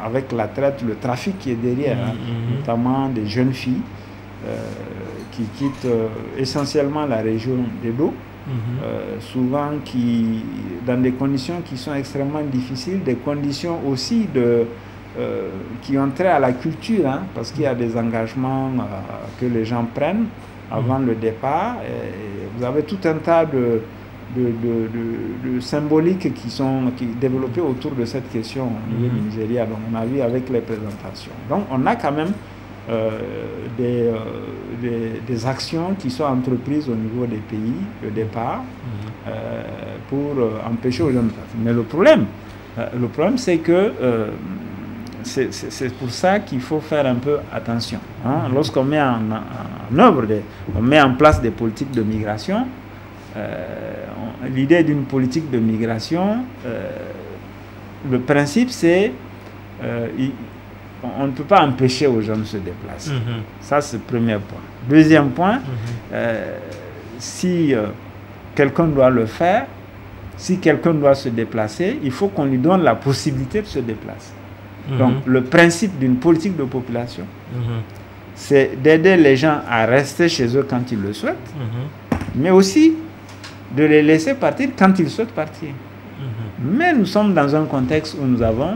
avec la traite, le trafic qui est derrière, notamment des jeunes filles qui quittent essentiellement la région d'Edo, souvent dans des conditions qui sont extrêmement difficiles, des conditions aussi qui ont trait à la culture, parce qu'il y a des engagements que les gens prennent avant le départ. Et vous avez tout un tas de symboliques qui sont développées autour de cette question au niveau du Nigeria, donc on a vu avec les présentations. Donc on a quand même des actions qui sont entreprises au niveau des pays de départ pour empêcher aux jeunes de partir. Mais le problème c'est que c'est pour ça qu'il faut faire un peu attention. Lorsqu'on met en œuvre, on met en place des politiques de migration, l'idée d'une politique de migration, le principe c'est on ne peut pas empêcher aux gens de se déplacer. Ça, c'est le premier point. Deuxième point, si quelqu'un doit le faire, si quelqu'un doit se déplacer, il faut qu'on lui donne la possibilité de se déplacer. Donc, le principe d'une politique de population, c'est d'aider les gens à rester chez eux quand ils le souhaitent, mais aussi de les laisser partir quand ils souhaitent partir. Mais nous sommes dans un contexte où nous avons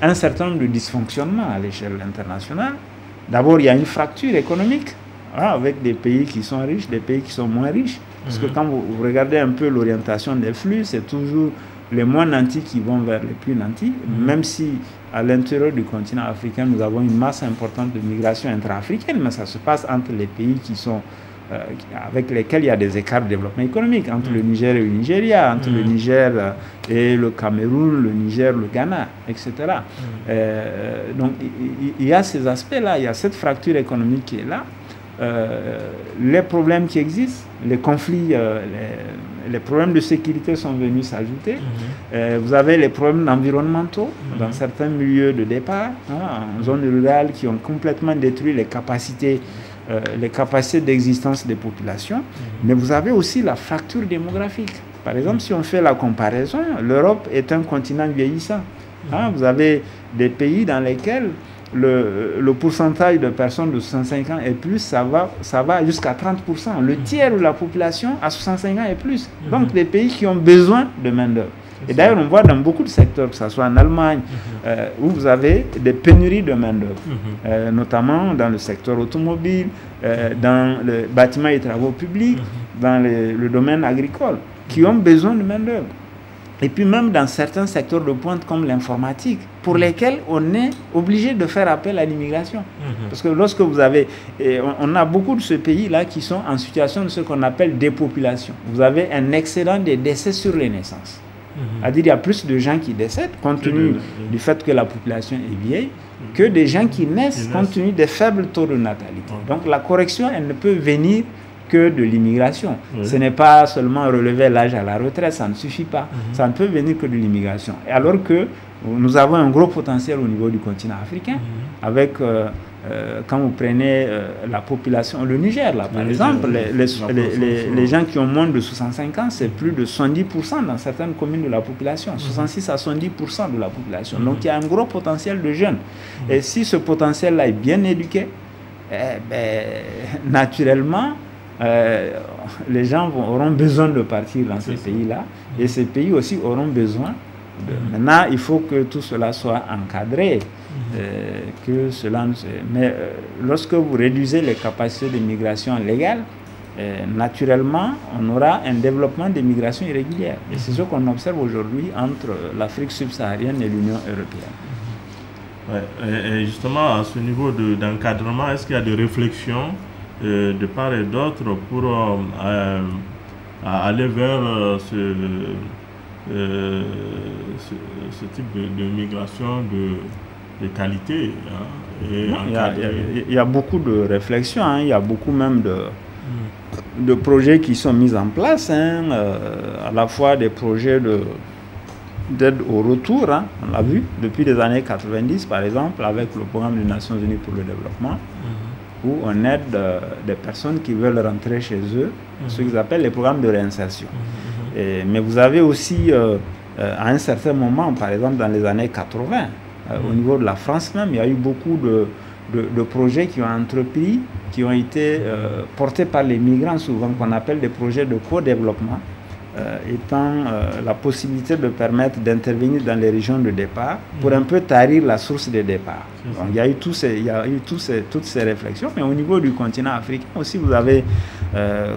un certain nombre de dysfonctionnements à l'échelle internationale. D'abord, il y a une fracture économique avec des pays qui sont riches, des pays qui sont moins riches. Parce que quand vous regardez un peu l'orientation des flux, c'est toujours les moins nantis qui vont vers les plus nantis, même si à l'intérieur du continent africain, nous avons une masse importante de migration intra-africaine, mais ça se passe entre les pays qui sont avec lesquels il y a des écarts de développement économique, entre le Niger et le Nigeria, entre le Niger et le Cameroun, le Niger, le Ghana, etc. Donc il y a ces aspects-là, il y a cette fracture économique qui est là, les problèmes qui existent, les conflits, les problèmes de sécurité sont venus s'ajouter. Vous avez les problèmes environnementaux dans certains milieux de départ, en zone rurale, qui ont complètement détruit les capacités d'existence des populations. Mais vous avez aussi la fracture démographique. Par exemple, si on fait la comparaison, l'Europe est un continent vieillissant. Hein, vous avez des pays dans lesquels le pourcentage de personnes de 65 ans et plus, ça va jusqu'à 30%. Le tiers de la population a 65 ans et plus. Donc, des pays qui ont besoin de main-d'œuvre. Et d'ailleurs, on voit dans beaucoup de secteurs, que ce soit en Allemagne, où vous avez des pénuries de main-d'œuvre, notamment dans le secteur automobile, dans le bâtiment et travaux publics, dans le domaine agricole, qui ont besoin de main-d'œuvre. Et puis même dans certains secteurs de pointe comme l'informatique, pour lesquels on est obligé de faire appel à l'immigration. Parce que lorsque vous avez... on a beaucoup de ces pays-là qui sont en situation de ce qu'on appelle dépopulation. Vous avez un excédent des décès sur les naissances. C'est-à-dire qu'il y a plus de gens qui décèdent compte tenu du fait que la population est vieille que des gens qui naissent compte tenu des faibles taux de natalité. Donc la correction, elle ne peut venir que de l'immigration. Ce n'est pas seulement relever l'âge à la retraite, ça ne suffit pas. Ça ne peut venir que de l'immigration. Alors que nous avons un gros potentiel au niveau du continent africain, avec, quand vous prenez la population, le Niger, là, par exemple, les gens qui ont moins de 65 ans, c'est plus de 70% dans certaines communes de la population, 66 à 70% de la population. Donc il y a un gros potentiel de jeunes. Et si ce potentiel-là est bien éduqué, naturellement, les gens auront besoin de partir dans ces pays-là, et ces pays aussi auront besoin maintenant, il faut que tout cela soit encadré, que cela mais lorsque vous réduisez les capacités de migration légale, naturellement, on aura un développement des migrations irrégulières. Et c'est ce qu'on observe aujourd'hui entre l'Afrique subsaharienne et l'Union européenne. Ouais. Et justement, à ce niveau d'encadrement, est-ce qu'il y a des réflexions de part et d'autre pour aller vers ce type de migration de qualité, hein, il y a beaucoup de réflexions, hein, il y a beaucoup même de projets qui sont mis en place, hein, à la fois des projets d'aide au retour, hein, on l'a vu depuis les années 90 par exemple avec le programme des Nations Unies pour le développement, où on aide des personnes qui veulent rentrer chez eux, ce qu'ils appellent les programmes de réinsertion. Mais vous avez aussi, à un certain moment, par exemple dans les années 80, au niveau de la France même, il y a eu beaucoup de projets qui ont entrepris, qui ont été portés par les migrants, souvent qu'on appelle des projets de co-développement, étant la possibilité de permettre d'intervenir dans les régions de départ pour un peu tarir la source des départs. Donc, il y a eu toutes ces réflexions, mais au niveau du continent africain aussi, vous avez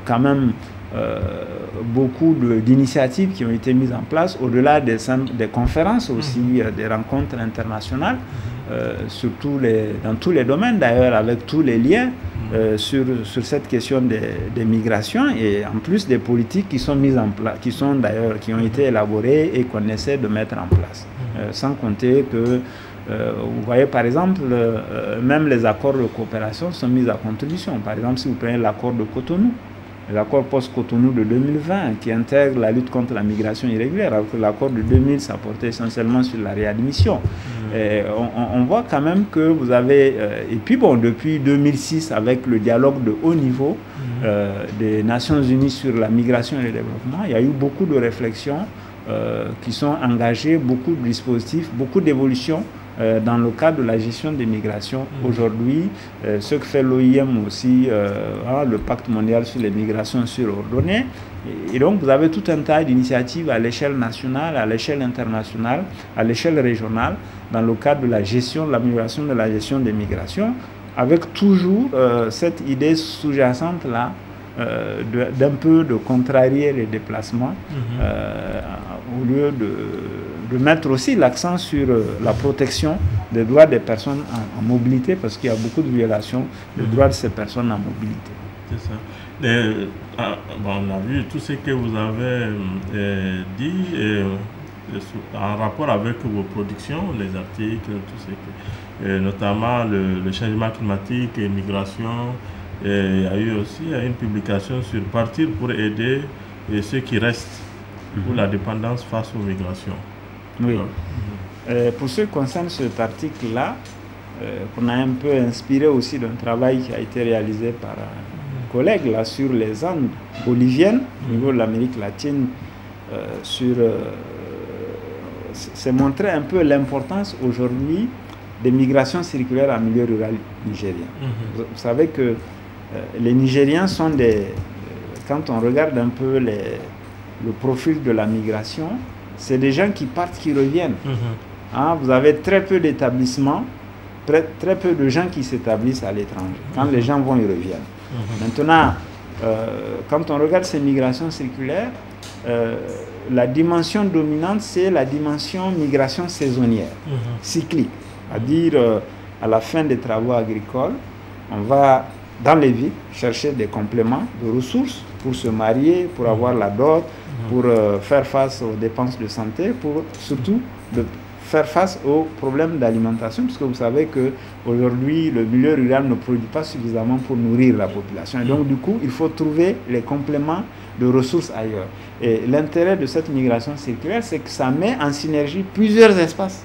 quand même beaucoup d'initiatives qui ont été mises en place, au-delà des conférences aussi, des rencontres internationales, surtout dans tous les domaines d'ailleurs, avec tous les liens sur cette question des migrations, et en plus des politiques qui sont mises en place, qui ont été élaborées et qu'on essaie de mettre en place. Sans compter que vous voyez par exemple, même les accords de coopération sont mis à contribution. Par exemple, si vous prenez l'accord de Cotonou, l'accord post-Cotonou de 2020 qui intègre la lutte contre la migration irrégulière, alors que l'accord de 2000 ça portait essentiellement sur la réadmission. On voit quand même que vous avez, et puis bon, depuis 2006 avec le dialogue de haut niveau des Nations Unies sur la migration et le développement, il y a eu beaucoup de réflexions qui sont engagées, beaucoup de dispositifs, beaucoup d'évolutions dans le cadre de la gestion des migrations. Aujourd'hui, ce que fait l'OIM aussi, le pacte mondial sur les migrations surordonnées. Et donc, vous avez tout un tas d'initiatives à l'échelle nationale, à l'échelle internationale, à l'échelle régionale, dans le cadre de la gestion, de l'amélioration de la gestion des migrations, avec toujours cette idée sous-jacente-là, d'un peu de contrarier les déplacements, au lieu de mettre aussi l'accent sur la protection des droits des personnes en mobilité, parce qu'il y a beaucoup de violations des droits de ces personnes en mobilité. C'est ça. On a vu tout ce que vous avez dit en rapport avec vos productions, les articles, tout ce que, notamment le changement climatique et migration. Et il y a eu aussi une publication sur Partir pour aider ceux qui restent pour la dépendance face aux migrations. Oui. Pour ce qui concerne cet article-là, qu'on a un peu inspiré aussi d'un travail qui a été réalisé par un collègue là, sur les Andes boliviennes, au niveau de l'Amérique latine, c'est montrer un peu l'importance aujourd'hui des migrations circulaires en milieu rural nigérien. Vous savez que les Nigériens sont quand on regarde un peu le profil de la migration, c'est des gens qui partent, qui reviennent. Hein, vous avez très peu d'établissements, très peu de gens qui s'établissent à l'étranger. Quand les gens vont, ils reviennent. Maintenant, quand on regarde ces migrations circulaires, la dimension dominante, c'est la dimension migration saisonnière, cyclique. C'est-à-dire, à la fin des travaux agricoles, on va dans les villes chercher des compléments de ressources pour se marier, pour avoir la dot, pour faire face aux dépenses de santé, pour surtout faire face aux problèmes d'alimentation, puisque vous savez qu'aujourd'hui, le milieu rural ne produit pas suffisamment pour nourrir la population. Et donc, du coup, il faut trouver les compléments de ressources ailleurs. Et l'intérêt de cette migration circulaire, c'est que ça met en synergie plusieurs espaces.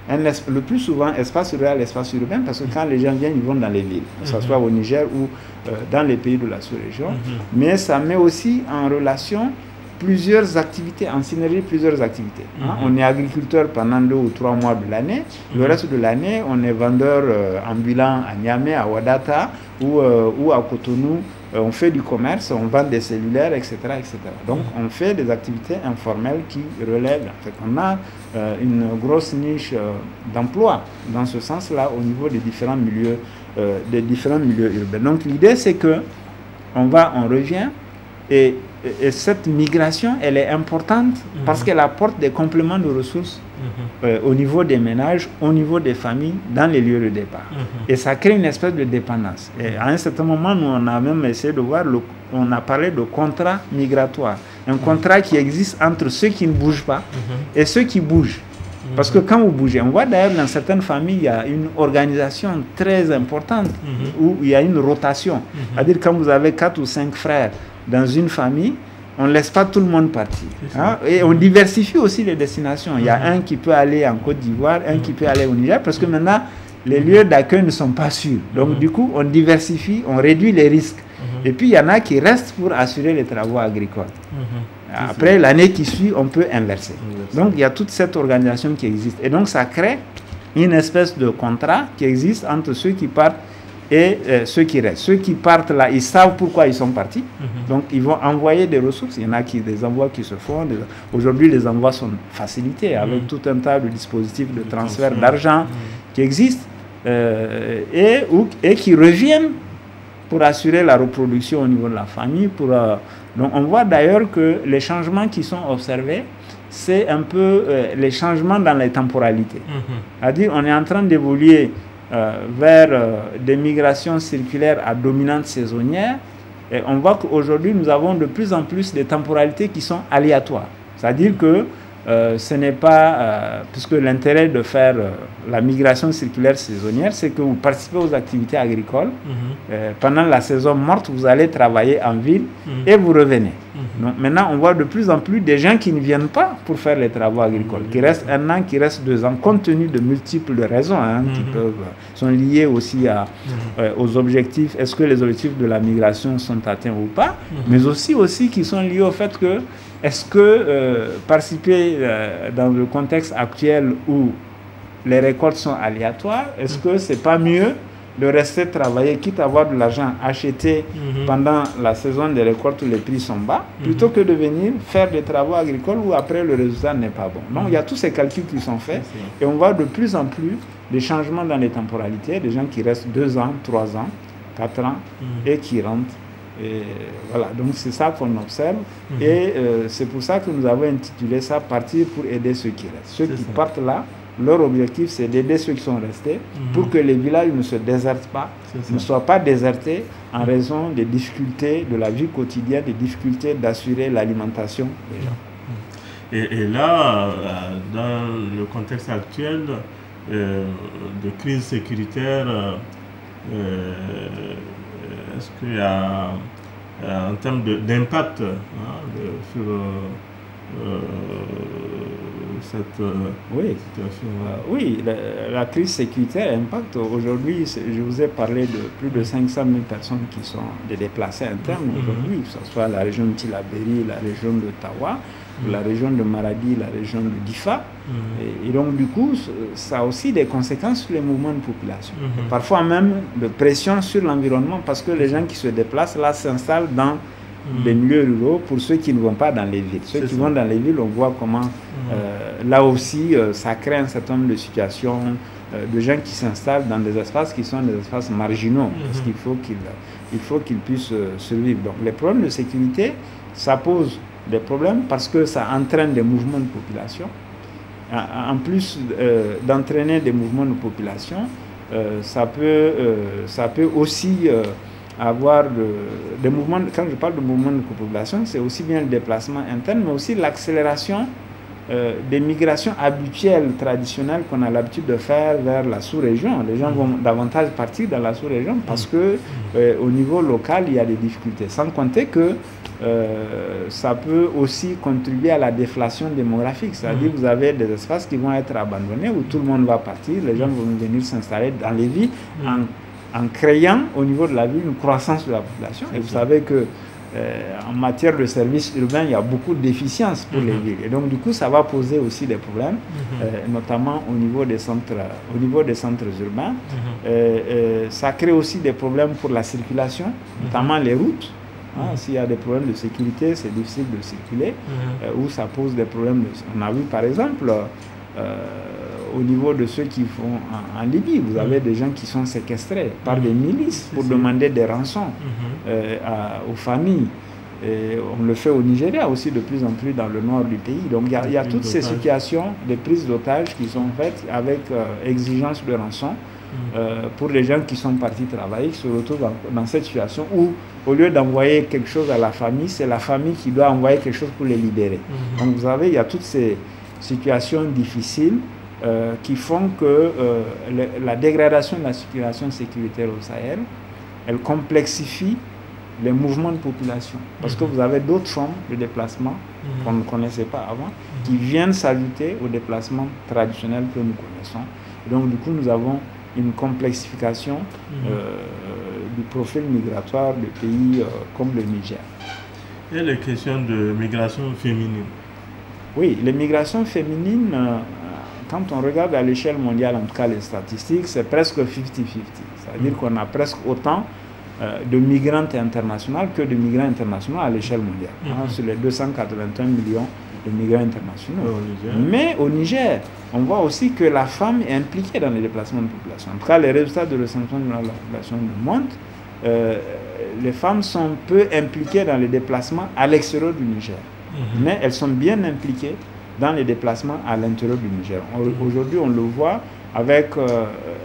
Le plus souvent, espace rural, espace urbain, parce que quand les gens viennent, ils vont dans les villes, que ce soit au Niger ou dans les pays de la sous-région. Mais ça met aussi en relation plusieurs activités, en synergie plusieurs activités. On est agriculteur pendant 2 ou 3 mois de l'année. Le reste de l'année, on est vendeur ambulant à Niamey, à Wadata ou à Cotonou. On fait du commerce, on vend des cellulaires, etc. etc. Donc, on fait des activités informelles qui relèvent. En fait, on a une grosse niche d'emploi dans ce sens-là au niveau des différents milieux urbains. Donc, l'idée, c'est que on revient et cette migration, elle est importante parce qu'elle apporte des compléments de ressources au niveau des ménages, au niveau des familles, dans les lieux de départ. Et ça crée une espèce de dépendance. Et à un certain moment, nous, on a même essayé de voir, on a parlé de contrat migratoire. Un contrat qui existe entre ceux qui ne bougent pas et ceux qui bougent. Parce que quand vous bougez, on voit d'ailleurs dans certaines familles, il y a une organisation très importante où il y a une rotation. C'est-à-dire quand vous avez 4 ou 5 frères dans une famille, on ne laisse pas tout le monde partir. Hein? Et on diversifie aussi les destinations. Il y a un qui peut aller en Côte d'Ivoire, un qui peut aller au Niger, parce que maintenant, les lieux d'accueil ne sont pas sûrs. Donc, du coup, on diversifie, on réduit les risques. Et puis, il y en a qui restent pour assurer les travaux agricoles. Après, l'année qui suit, on peut inverser. Donc, il y a toute cette organisation qui existe. Et donc, ça crée une espèce de contrat qui existe entre ceux qui partent et ceux qui restent. Ceux qui partent là, ils savent pourquoi ils sont partis. Donc, ils vont envoyer des ressources. Il y en a des envois qui se font. Aujourd'hui, les envois sont facilités avec tout un tas de dispositifs de transfert d'argent qui existent et qui reviennent pour assurer la reproduction au niveau de la famille. Donc, on voit d'ailleurs que les changements qui sont observés, c'est un peu les changements dans les temporalités. C'est-à-dire, on est en train d'évoluer vers des migrations circulaires à dominante saisonnière. Et on voit qu'aujourd'hui, nous avons de plus en plus des temporalités qui sont aléatoires. C'est-à-dire que ce n'est pas... puisque l'intérêt de faire la migration circulaire saisonnière, c'est que vous participez aux activités agricoles. Pendant la saison morte, vous allez travailler en ville et vous revenez. Donc, maintenant, on voit de plus en plus des gens qui ne viennent pas pour faire les travaux agricoles, qui restent 1 an, qui restent 2 ans, compte tenu de multiples raisons qui sont liées aussi aux objectifs. Est-ce que les objectifs de la migration sont atteints ou pas? Mais aussi qui sont liés au fait que est-ce que participer dans le contexte actuel où les récoltes sont aléatoires, est-ce que c'est pas mieux de rester travailler, quitte à avoir de l'argent acheté pendant la saison des récoltes où les prix sont bas, plutôt que de venir faire des travaux agricoles où après le résultat n'est pas bon. Donc il y a tous ces calculs qui sont faits et on voit de plus en plus des changements dans les temporalités, des gens qui restent 2 ans, 3 ans, 4 ans et qui rentrent. Et voilà, donc c'est ça qu'on observe et c'est pour ça que nous avons intitulé ça « Partir pour aider ceux qui restent ». Ceux qui partent là, leur objectif c'est d'aider ceux qui sont restés pour que les villages ne se désertent pas, ne soient pas désertés en raison des difficultés de la vie quotidienne, des difficultés d'assurer l'alimentation des gens. Et là, dans le contexte actuel de crise sécuritaire, est-ce qu'il y a, en cette Oui. situation. Oui, la crise sécuritaire impacte. Aujourd'hui, je vous ai parlé de plus de 500 000 personnes qui sont des déplacés internes aujourd'hui, que ce soit la région de Tillabéri, la région de Tawa, la région de Maradi, la région de Difa. Et donc, du coup, ça a aussi des conséquences sur les mouvements de population. Parfois même de pression sur l'environnement parce que les gens qui se déplacent là s'installent dans des milieux ruraux pour ceux qui ne vont pas dans les villes. Ceux qui vont dans les villes, on voit comment là aussi ça crée un certain nombre de situations de gens qui s'installent dans des espaces qui sont des espaces marginaux parce qu'il faut qu'ils puissent survivre. Donc les problèmes de sécurité, ça pose des problèmes parce que ça entraîne des mouvements de population. En plus d'entraîner des mouvements de population, ça peut aussi avoir des mouvements. Quand je parle de mouvements de population, c'est aussi bien le déplacement interne, mais aussi l'accélération des migrations habituelles, traditionnelles qu'on a l'habitude de faire vers la sous-région. Les gens vont davantage partir dans la sous-région parce que au niveau local, il y a des difficultés. Sans compter que ça peut aussi contribuer à la déflation démographique. C'est-à-dire que vous avez des espaces qui vont être abandonnés où tout le monde va partir, les gens vont venir s'installer dans les villes en créant au niveau de la ville une croissance de la population. Et vous savez que en matière de services urbains, il y a beaucoup de déficiences pour les villes. Et donc, du coup, ça va poser aussi des problèmes, notamment au niveau des centres urbains. Ça crée aussi des problèmes pour la circulation, notamment les routes. S'il y a des problèmes de sécurité, c'est difficile de circuler, ou ça pose des problèmes. On a vu, par exemple, au niveau de ceux qui vont en Libye, vous avez des gens qui sont séquestrés par des milices pour demander des rançons aux familles. Et on le fait au Nigeria aussi de plus en plus dans le nord du pays. Donc il y a toutes ces situations de prise d'otages qui sont faites avec exigence de rançon pour les gens qui sont partis travailler, qui se retrouvent dans cette situation où au lieu d'envoyer quelque chose à la famille, c'est la famille qui doit envoyer quelque chose pour les libérer. Donc vous savez, il y a toutes ces situations difficiles qui font que la dégradation de la situation sécuritaire au Sahel, elle complexifie les mouvements de population. Parce que vous avez d'autres formes de déplacement qu'on ne connaissait pas avant, qui viennent s'ajouter aux déplacements traditionnels que nous connaissons. Et donc du coup, nous avons une complexification du profil migratoire de pays comme le Niger. Et les questions de migration féminine? Oui, les migrations féminines, quand on regarde à l'échelle mondiale, en tout cas les statistiques, c'est presque 50-50. C'est-à-dire qu'on a presque autant de migrantes internationales que de migrants internationaux à l'échelle mondiale. Sur les 281 millions de migrants internationaux. Mais au Niger, on voit aussi que la femme est impliquée dans les déplacements de population. En tout cas, les résultats de recensement de la population nous montrent les femmes sont peu impliquées dans les déplacements à l'extérieur du Niger. Mais elles sont bien impliquées dans les déplacements à l'intérieur du Niger. Aujourd'hui, on le voit avec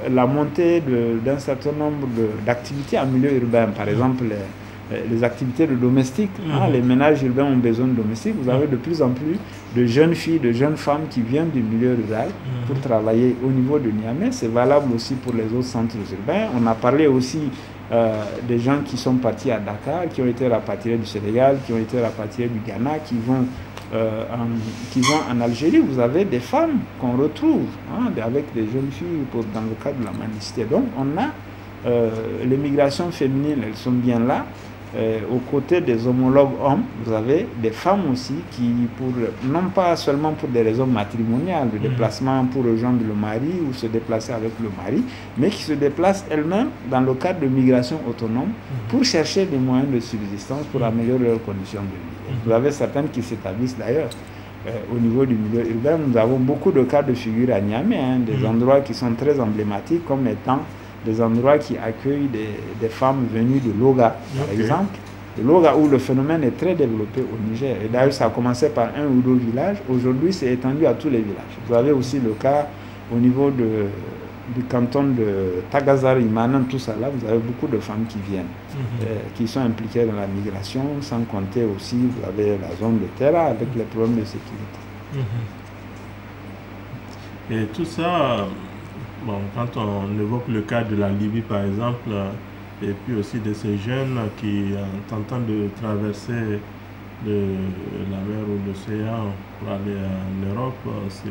la montée d'un certain nombre d'activités en milieu urbain. Par exemple, les activités de domestiques. Les ménages urbains ont besoin de domestiques. Vous avez de plus en plus de jeunes filles, de jeunes femmes qui viennent du milieu rural pour travailler au niveau de Niamey. C'est valable aussi pour les autres centres urbains. On a parlé aussi des gens qui sont partis à Dakar, qui ont été rapatriés du Sénégal, qui ont été rapatriés du Ghana, qui vont en Algérie. Vous avez des femmes qu'on retrouve avec des jeunes filles dans le cadre de la mendicité. Donc on a les migrations féminines, elles sont bien là. Aux côtés des homologues hommes, vous avez des femmes aussi qui, non pas seulement pour des raisons matrimoniales, de déplacement pour rejoindre le mari ou se déplacer avec le mari, mais qui se déplacent elles-mêmes dans le cadre de migration autonome pour chercher des moyens de subsistance pour améliorer leurs conditions de vie. Vous avez certaines qui s'établissent d'ailleurs au niveau du milieu urbain. Nous avons beaucoup de cas de figure à Niamey, des endroits qui sont très emblématiques comme étant des endroits qui accueillent des femmes venues de Loga, par exemple. De Loga, où le phénomène est très développé au Niger. Et d'ailleurs, ça a commencé par un ou deux villages. Aujourd'hui, c'est étendu à tous les villages. Vous avez aussi le cas au niveau du canton de Tagazar, Imanan, tout ça là. Vous avez beaucoup de femmes qui viennent, qui sont impliquées dans la migration, sans compter aussi, vous avez la zone de Terra avec les problèmes de sécurité. Et tout ça... Bon, quand on évoque le cas de la Libye, par exemple, et puis aussi de ces jeunes qui, en tentant de traverser de la mer ou l'océan pour aller en Europe, c'est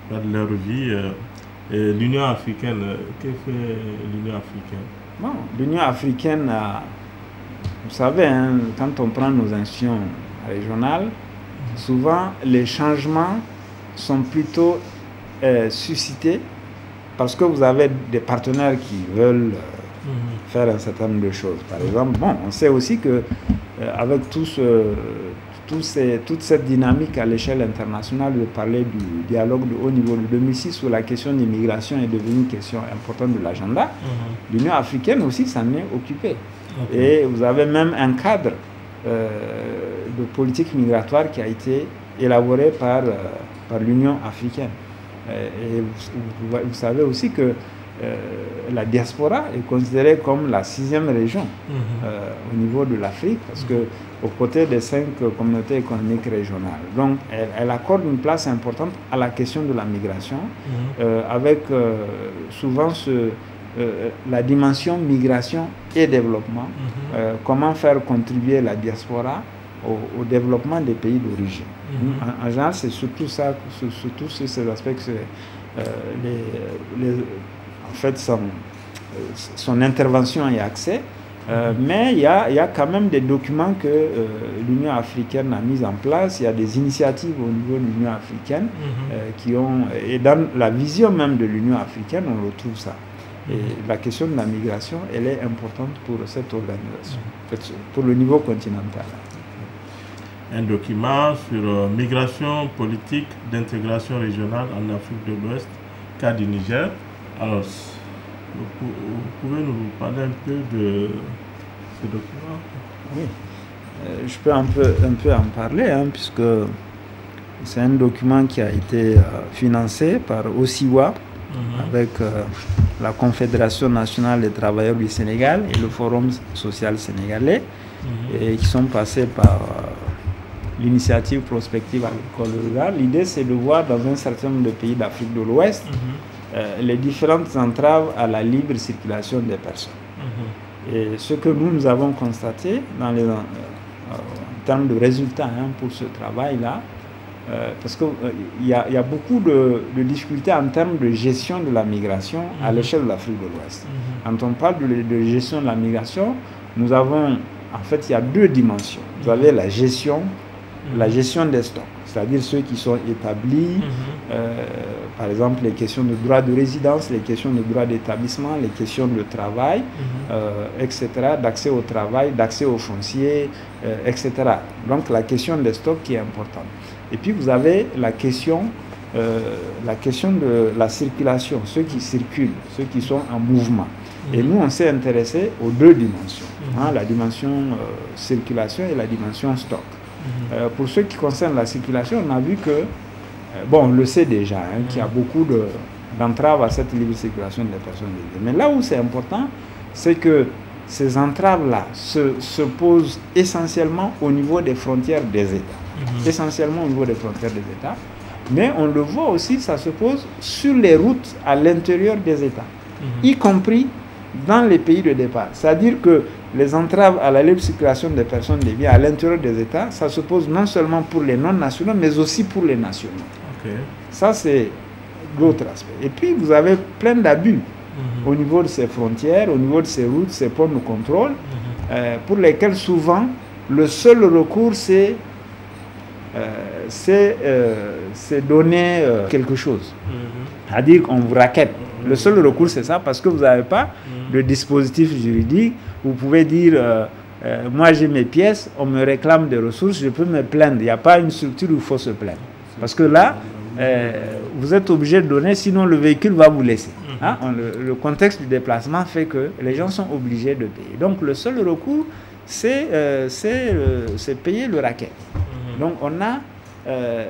perdre leur vie. Et l'Union africaine, que fait l'Union africaine? Bon, l'Union africaine, vous savez, hein, quand on prend nos institutions régionales, souvent les changements sont plutôt suscités parce que vous avez des partenaires qui veulent faire un certain nombre de choses. Par exemple, bon, on sait aussi que avec toute cette dynamique à l'échelle internationale, de parler du dialogue de haut niveau de 2006 où la question de l'immigration est devenue une question importante de l'agenda, l'Union africaine aussi s'en est occupée. Et vous avez même un cadre de politique migratoire qui a été élaboré par l'Union africaine. Et vous savez aussi que la diaspora est considérée comme la 6e région au niveau de l'Afrique, parce que aux côtés des 5 communautés économiques régionales. Donc, elle accorde une place importante à la question de la migration, avec souvent la dimension migration et développement. Comment faire contribuer la diaspora au développement des pays d'origine. En général, c'est surtout ça, surtout sur ces aspects que en fait, son intervention est axée. Mais il y a quand même des documents que l'Union africaine a mis en place. Il y a des initiatives au niveau de l'Union africaine qui ont... Et dans la vision même de l'Union africaine, on retrouve ça. Et la question de la migration, elle est importante pour cette organisation, pour le niveau continental. Un document sur migration politique d'intégration régionale en Afrique de l'Ouest, cas du Niger. Alors, vous pouvez nous parler un peu de ce document? Oui, je peux un peu en parler, hein, puisque c'est un document qui a été financé par OSIWA, avec la Confédération nationale des travailleurs du Sénégal et le Forum social sénégalais, et qui sont passés par l'initiative prospective agricole rurale. L'idée, c'est de voir dans un certain nombre de pays d'Afrique de l'Ouest les différentes entraves à la libre circulation des personnes. Et ce que nous avons constaté en termes de résultats pour ce travail-là, parce qu'il y a beaucoup de difficultés en termes de gestion de la migration à l'échelle de l'Afrique de l'Ouest. Quand on parle de gestion de la migration, nous avons, en fait, il y a 2 dimensions. Vous avez la gestion des stocks, c'est-à-dire ceux qui sont établis, par exemple les questions de droit de résidence, les questions de droit d'établissement, les questions de travail, etc., d'accès au travail, d'accès aux fonciers, etc. Donc la question des stocks qui est importante. Et puis vous avez la question de la circulation, ceux qui circulent, ceux qui sont en mouvement. Et nous, on s'est intéressé aux 2 dimensions, la dimension circulation et la dimension stock. Pour ce qui concerne la circulation, on a vu que, bon, on le sait déjà, qu'il y a beaucoup d'entraves à cette libre circulation des personnes. Mais là où c'est important, c'est que ces entraves-là se posent essentiellement au niveau des frontières des États. Essentiellement au niveau des frontières des États. Mais on le voit aussi, ça se pose sur les routes à l'intérieur des États, y compris dans les pays de départ. C'est-à-dire que les entraves à la libre circulation des personnes et des biens à l'intérieur des États, ça se pose non seulement pour les non-nationaux, mais aussi pour les nationaux. Ça, c'est l'autre aspect. Et puis, vous avez plein d'abus au niveau de ces frontières, au niveau de ces routes, ces points de contrôle, pour lesquels souvent, le seul recours, c'est donner quelque chose. C'est-à-dire qu'on vous raquette. Le seul recours, c'est ça, parce que vous n'avez pas de dispositif juridique. Vous pouvez dire, moi j'ai mes pièces, on me réclame des ressources, je peux me plaindre. Il n'y a pas une structure où il faut se plaindre. Parce que là, vous êtes obligé de donner, sinon le véhicule va vous laisser. Le contexte du déplacement fait que les gens sont obligés de payer. Donc le seul recours, c'est payer le racket. Donc on a...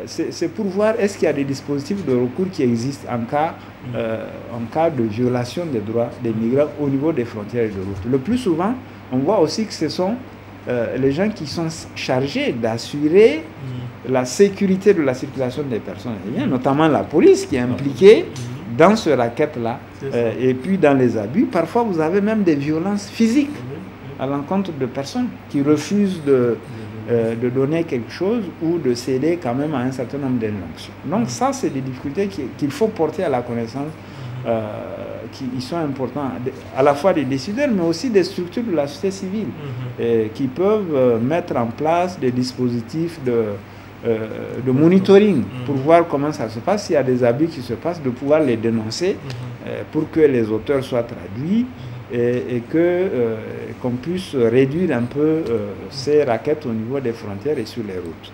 c'est pour voir est-ce qu'il y a des dispositifs de recours qui existent en cas de violation des droits des migrants au niveau des frontières et de route. Le plus souvent, on voit aussi que ce sont les gens qui sont chargés d'assurer la sécurité de la circulation des personnes, notamment la police qui est impliquée dans ce racket-là, et puis dans les abus. Parfois, vous avez même des violences physiques à l'encontre de personnes qui refusent de donner quelque chose ou de céder quand même à un certain nombre d'injonctions. Donc ça, c'est des difficultés qu'il faut porter à la connaissance, qui sont importantes, à la fois des décideurs, mais aussi des structures de la société civile, qui peuvent mettre en place des dispositifs de monitoring pour voir comment ça se passe, s'il y a des abus qui se passent, de pouvoir les dénoncer pour que les auteurs soient traduits et qu'on puisse réduire un peu ces raquettes au niveau des frontières et sur les routes.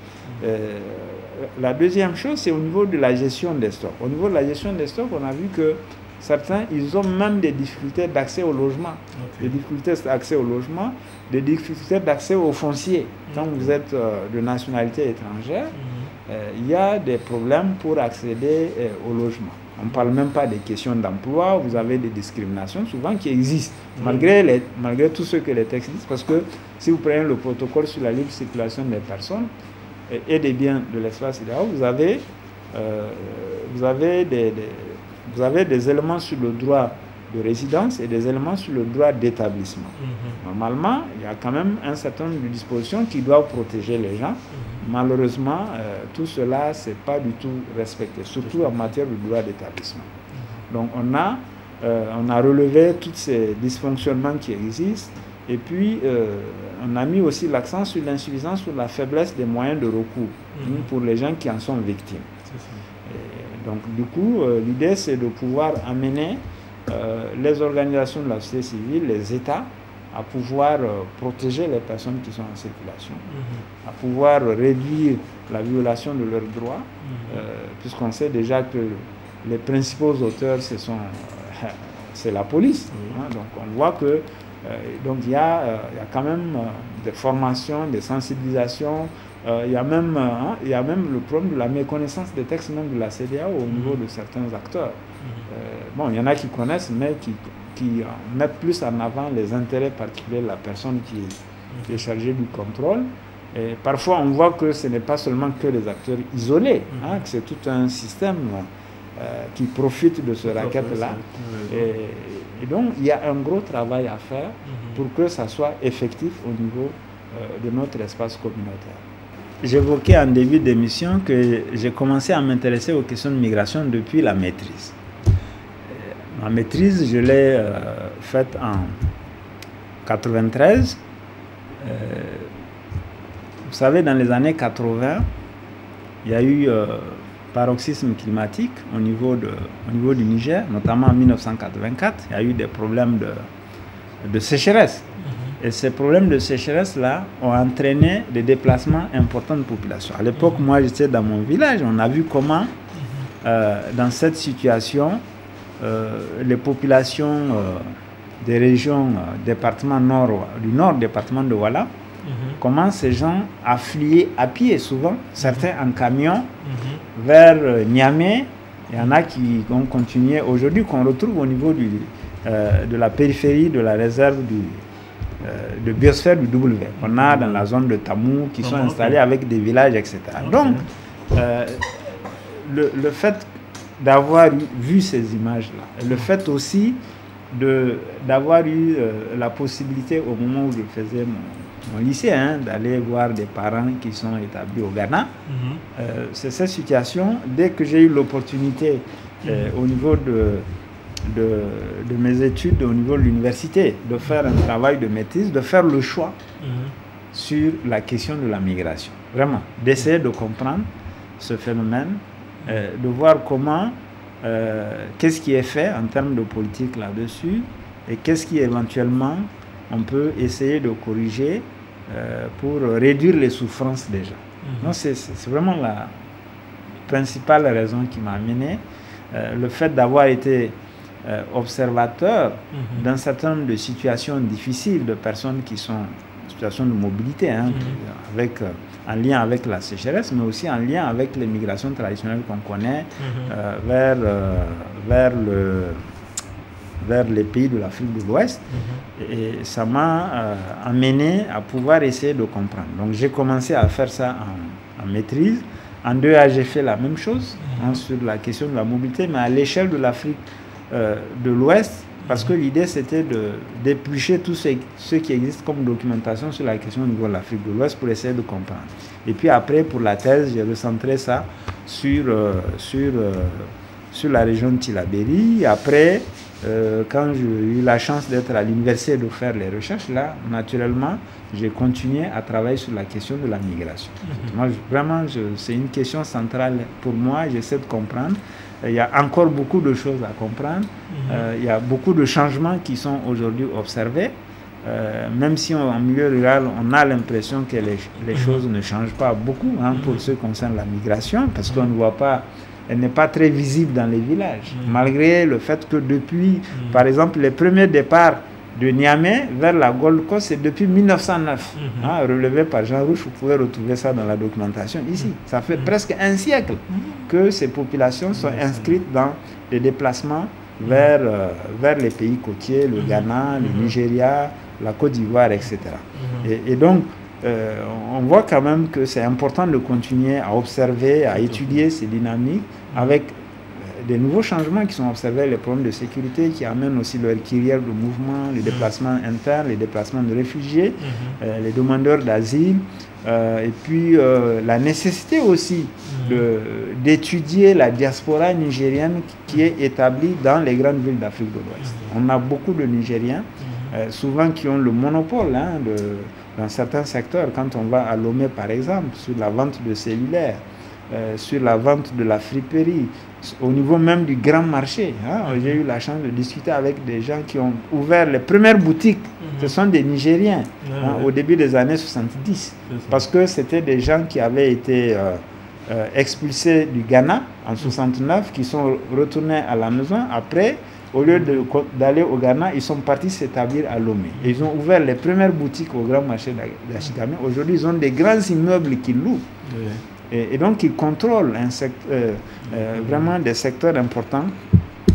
La deuxième chose, c'est au niveau de la gestion des stocks. Au niveau de la gestion des stocks, on a vu que certains, ils ont même des difficultés d'accès au logement, des difficultés d'accès au logement, des difficultés d'accès au foncier. Quand vous êtes de nationalité étrangère, il y a des problèmes pour accéder au logement. On ne parle même pas des questions d'emploi, vous avez des discriminations souvent qui existent, malgré tout ce que les textes disent, parce que si vous prenez le protocole sur la libre circulation des personnes et des biens de l'espace idéal, vous avez des éléments sur le droit de résidence et des éléments sur le droit d'établissement. Normalement, il y a quand même un certain nombre de dispositions qui doivent protéger les gens. Malheureusement, tout cela, ce n'est pas du tout respecté, surtout en matière de droit d'établissement. Donc on a relevé tous ces dysfonctionnements qui existent, et puis on a mis aussi l'accent sur l'insuffisance, sur la faiblesse des moyens de recours pour les gens qui en sont victimes. Donc du coup, l'idée c'est de pouvoir amener les organisations de la société civile, les États, à pouvoir protéger les personnes qui sont en circulation, à pouvoir réduire la violation de leurs droits, puisqu'on sait déjà que les principaux auteurs, c'est la police. Donc on voit que il y a quand même des formations, des sensibilisations. Il y a même le problème de la méconnaissance des textes même de la CEDEAO au niveau de certains acteurs. Il y en a qui connaissent, mais qui mettent plus en avant les intérêts particuliers de la personne qui est chargée du contrôle. Et parfois, on voit que ce n'est pas seulement que les acteurs isolés, que c'est tout un système qui profite de ce racket-là. Et donc, il y a un gros travail à faire pour que ça soit effectif au niveau de notre espace communautaire. J'évoquais en début d'émission que j'ai commencé à m'intéresser aux questions de migration depuis la maîtrise. Ma maîtrise, je l'ai faite en 1993. Vous savez, dans les années 80, il y a eu paroxysme climatique au niveau du Niger, notamment en 1984. Il y a eu des problèmes de sécheresse. Et ces problèmes de sécheresse-là ont entraîné des déplacements importants de population. À l'époque, moi, j'étais dans mon village. On a vu comment, dans cette situation, les populations des régions département du nord département de Ouala, comment ces gens affluaient à pied, souvent, certains en camion, vers Niamey. Il y en a qui ont continué aujourd'hui, qu'on retrouve au niveau de la périphérie de la réserve de biosphère du W. On a dans la zone de Tamou qui sont installés avec des villages, etc. Donc, le fait d'avoir vu ces images-là, le fait aussi d'avoir eu la possibilité au moment où je faisais mon lycée, d'aller voir des parents qui sont établis au Ghana, c'est cette situation, dès que j'ai eu l'opportunité au niveau de mes études au niveau de l'université, de faire un travail de maîtrise, de faire le choix sur la question de la migration. Vraiment, d'essayer de comprendre ce phénomène, de voir comment, qu'est-ce qui est fait en termes de politique là-dessus, et qu'est-ce qui éventuellement on peut essayer de corriger pour réduire les souffrances des gens. Donc c'est vraiment la principale raison qui m'a amené, le fait d'avoir été observateur d'un certain nombre de situations difficiles de personnes qui sont en situation de mobilité, en lien avec la sécheresse, mais aussi en lien avec les migrations traditionnelles qu'on connaît vers les pays de l'Afrique de l'Ouest. Et ça m'a amené à pouvoir essayer de comprendre. Donc j'ai commencé à faire ça en maîtrise. En 2A, j'ai fait la même chose sur la question de la mobilité, mais à l'échelle de l'Afrique de l'Ouest, parce que l'idée c'était d'éplucher tout ce qui existe comme documentation sur la question au niveau de l'Afrique de l'Ouest pour essayer de comprendre. Et puis après, pour la thèse, j'ai recentré ça sur la région de Tillabéri. Après, quand j'ai eu la chance d'être à l'université de faire les recherches, là, naturellement, j'ai continué à travailler sur la question de la migration. Moi, vraiment, c'est une question centrale pour moi, j'essaie de comprendre. Il y a encore beaucoup de choses à comprendre. Il y a beaucoup de changements qui sont aujourd'hui observés. Même si en milieu rural, on a l'impression que les choses ne changent pas beaucoup pour ce qui concerne la migration, parce qu'on ne voit pas, elle n'est pas très visible dans les villages, malgré le fait que depuis, par exemple, les premiers départs de Niamey vers la Gold Coast, c'est depuis 1909, relevé par Jean Rouch. Vous pouvez retrouver ça dans la documentation ici. Ça fait presque un siècle que ces populations sont inscrites dans des déplacements vers les pays côtiers, le Ghana, le Nigeria, la Côte d'Ivoire, etc. Et donc, on voit quand même que c'est important de continuer à observer, à étudier ces dynamiques avec des nouveaux changements qui sont observés, les problèmes de sécurité qui amènent aussi leur carrière de mouvement, les déplacements internes, les déplacements de réfugiés, les demandeurs d'asile, et puis la nécessité aussi d'étudier la diaspora nigérienne qui est établie dans les grandes villes d'Afrique de l'Ouest. On a beaucoup de Nigériens, souvent qui ont le monopole dans certains secteurs, quand on va à Lomé par exemple, sur la vente de cellulaires, sur la vente de la friperie, au niveau même du grand marché. J'ai eu la chance de discuter avec des gens qui ont ouvert les premières boutiques. Ce sont des Nigériens au début des années 70, parce que c'était des gens qui avaient été expulsés du Ghana en 69, qui sont retournés à la maison. Après, au lieu d'aller au Ghana, ils sont partis s'établir à Lomé. Et ils ont ouvert les premières boutiques au grand marché d'Achigame. Aujourd'hui, ils ont des grands immeubles qu'ils louent. Et donc, ils contrôlent vraiment des secteurs importants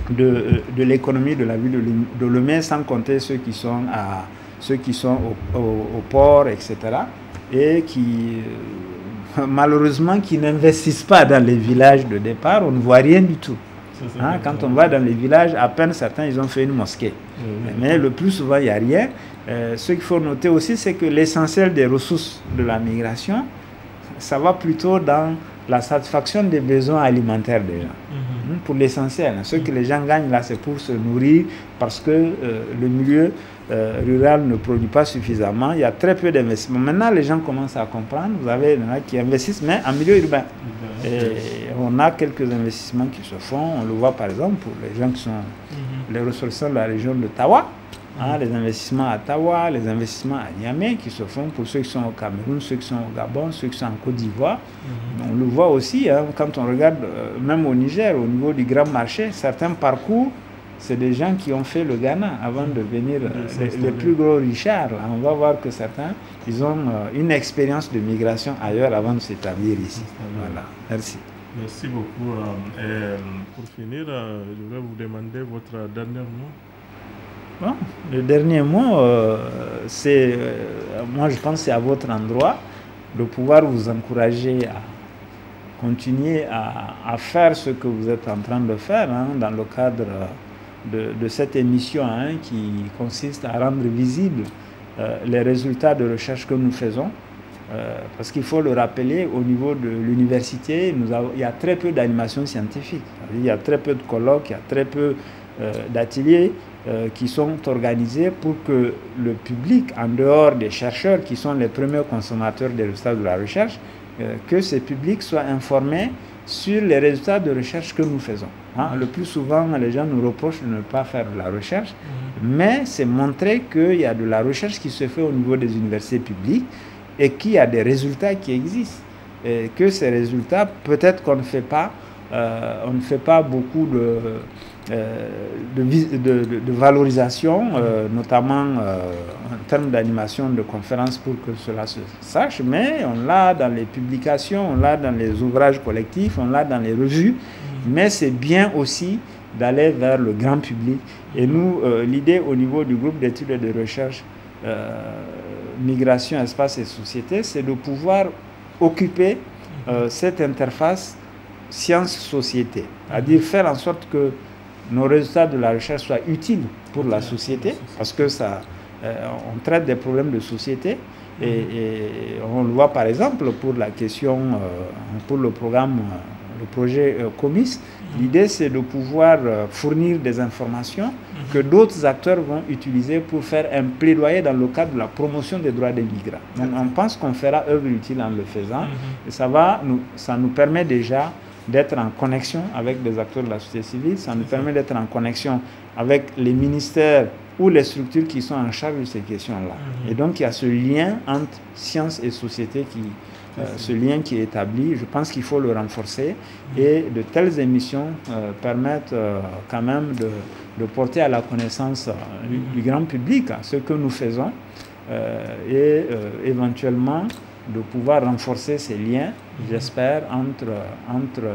de l'économie de la ville de Lomé, sans compter ceux qui sont au port, etc. Et qui, malheureusement, qui n'investissent pas dans les villages de départ. On ne voit rien du tout. Quand on va dans les villages, à peine certains, ils ont fait une mosquée. Mais le plus souvent, il n'y a rien. Ce qu'il faut noter aussi, c'est que l'essentiel des ressources de la migration, ça va plutôt dans la satisfaction des besoins alimentaires des gens. Pour l'essentiel. Ce que les gens gagnent là, c'est pour se nourrir, parce que le milieu rural ne produit pas suffisamment. Il y a très peu d'investissements. Maintenant, les gens commencent à comprendre. Vous avez des gens qui investissent, mais en milieu urbain. Et on a quelques investissements qui se font. On le voit par exemple pour les gens qui sont les ressortissants de la région de Tawa. Les investissements à Tawa, les investissements à Niamey qui se font pour ceux qui sont au Cameroun, ceux qui sont au Gabon, ceux qui sont en Côte d'Ivoire. On le voit aussi quand on regarde même au Niger, au niveau du grand marché, certains parcours, c'est des gens qui ont fait le Ghana avant de devenir les plus gros richards. On va voir que certains, ils ont une expérience de migration ailleurs avant de s'établir ici. Voilà, merci. Merci beaucoup. Pour finir, je vais vous demander votre dernier mot. Bon, le dernier mot, c'est, moi je pense que c'est à votre endroit de pouvoir vous encourager à continuer à faire ce que vous êtes en train de faire dans le cadre de cette émission qui consiste à rendre visibles les résultats de recherche que nous faisons. Parce qu'il faut le rappeler, au niveau de l'université, il y a très peu d'animation scientifique. Il y a très peu de colloques, il y a très peu d'ateliers qui sont organisés pour que le public, en dehors des chercheurs qui sont les premiers consommateurs des résultats de la recherche, que ces publics soient informés sur les résultats de recherche que nous faisons. Le plus souvent, les gens nous reprochent de ne pas faire de la recherche, mais c'est montrer qu'il y a de la recherche qui se fait au niveau des universités publiques et qu'il y a des résultats qui existent. Et que ces résultats, peut-être qu'on ne fait pas, on ne fait pas beaucoup de valorisation, notamment en termes d'animation de conférences pour que cela se sache, mais on l'a dans les publications, on l'a dans les ouvrages collectifs, on l'a dans les revues, mais c'est bien aussi d'aller vers le grand public. Et nous, l'idée au niveau du groupe d'études et de recherche migration, espace et société, c'est de pouvoir occuper cette interface science-société, c'est-à-dire faire en sorte que nos résultats de la recherche soient utiles pour la société, parce que ça, on traite des problèmes de société. Et on le voit par exemple pour la question, pour le programme, le projet COMIS. L'idée, c'est de pouvoir fournir des informations que d'autres acteurs vont utiliser pour faire un plaidoyer dans le cadre de la promotion des droits des migrants. Donc on pense qu'on fera œuvre utile en le faisant. Et ça nous permet déjà d'être en connexion avec des acteurs de la société civile, ça nous permet d'être en connexion avec les ministères ou les structures qui sont en charge de ces questions-là. Et donc il y a ce lien entre science et société ce lien qui est établi. Je pense qu'il faut le renforcer et de telles émissions permettent quand même de porter à la connaissance du grand public ce que nous faisons et éventuellement de pouvoir renforcer ces liens, j'espère, entre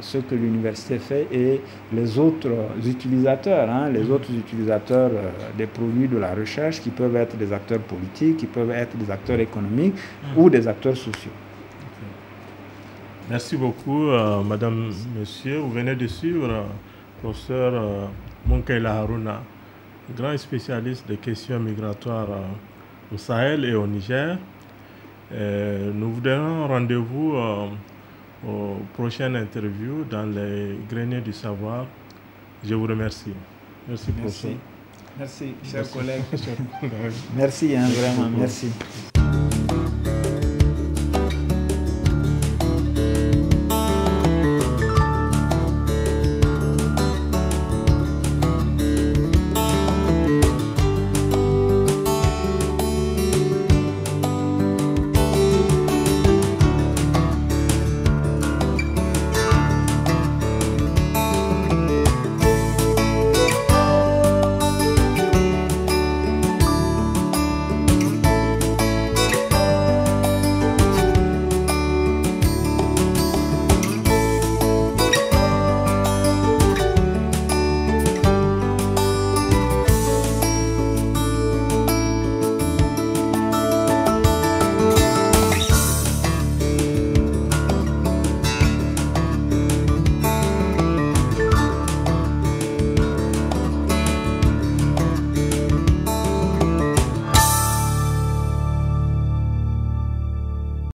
ce que l'université fait et les autres utilisateurs, les autres utilisateurs des produits de la recherche qui peuvent être des acteurs politiques, qui peuvent être des acteurs économiques ou des acteurs sociaux. Merci beaucoup, Madame, Monsieur. Vous venez de suivre professeur Munkaila Haruna, grand spécialiste des questions migratoires au Sahel et au Niger. Nous vous donnons rendez-vous aux prochaines interviews dans les greniers du savoir. Je vous remercie. Merci, professeur. Merci, chers collègues. Merci, vraiment, merci.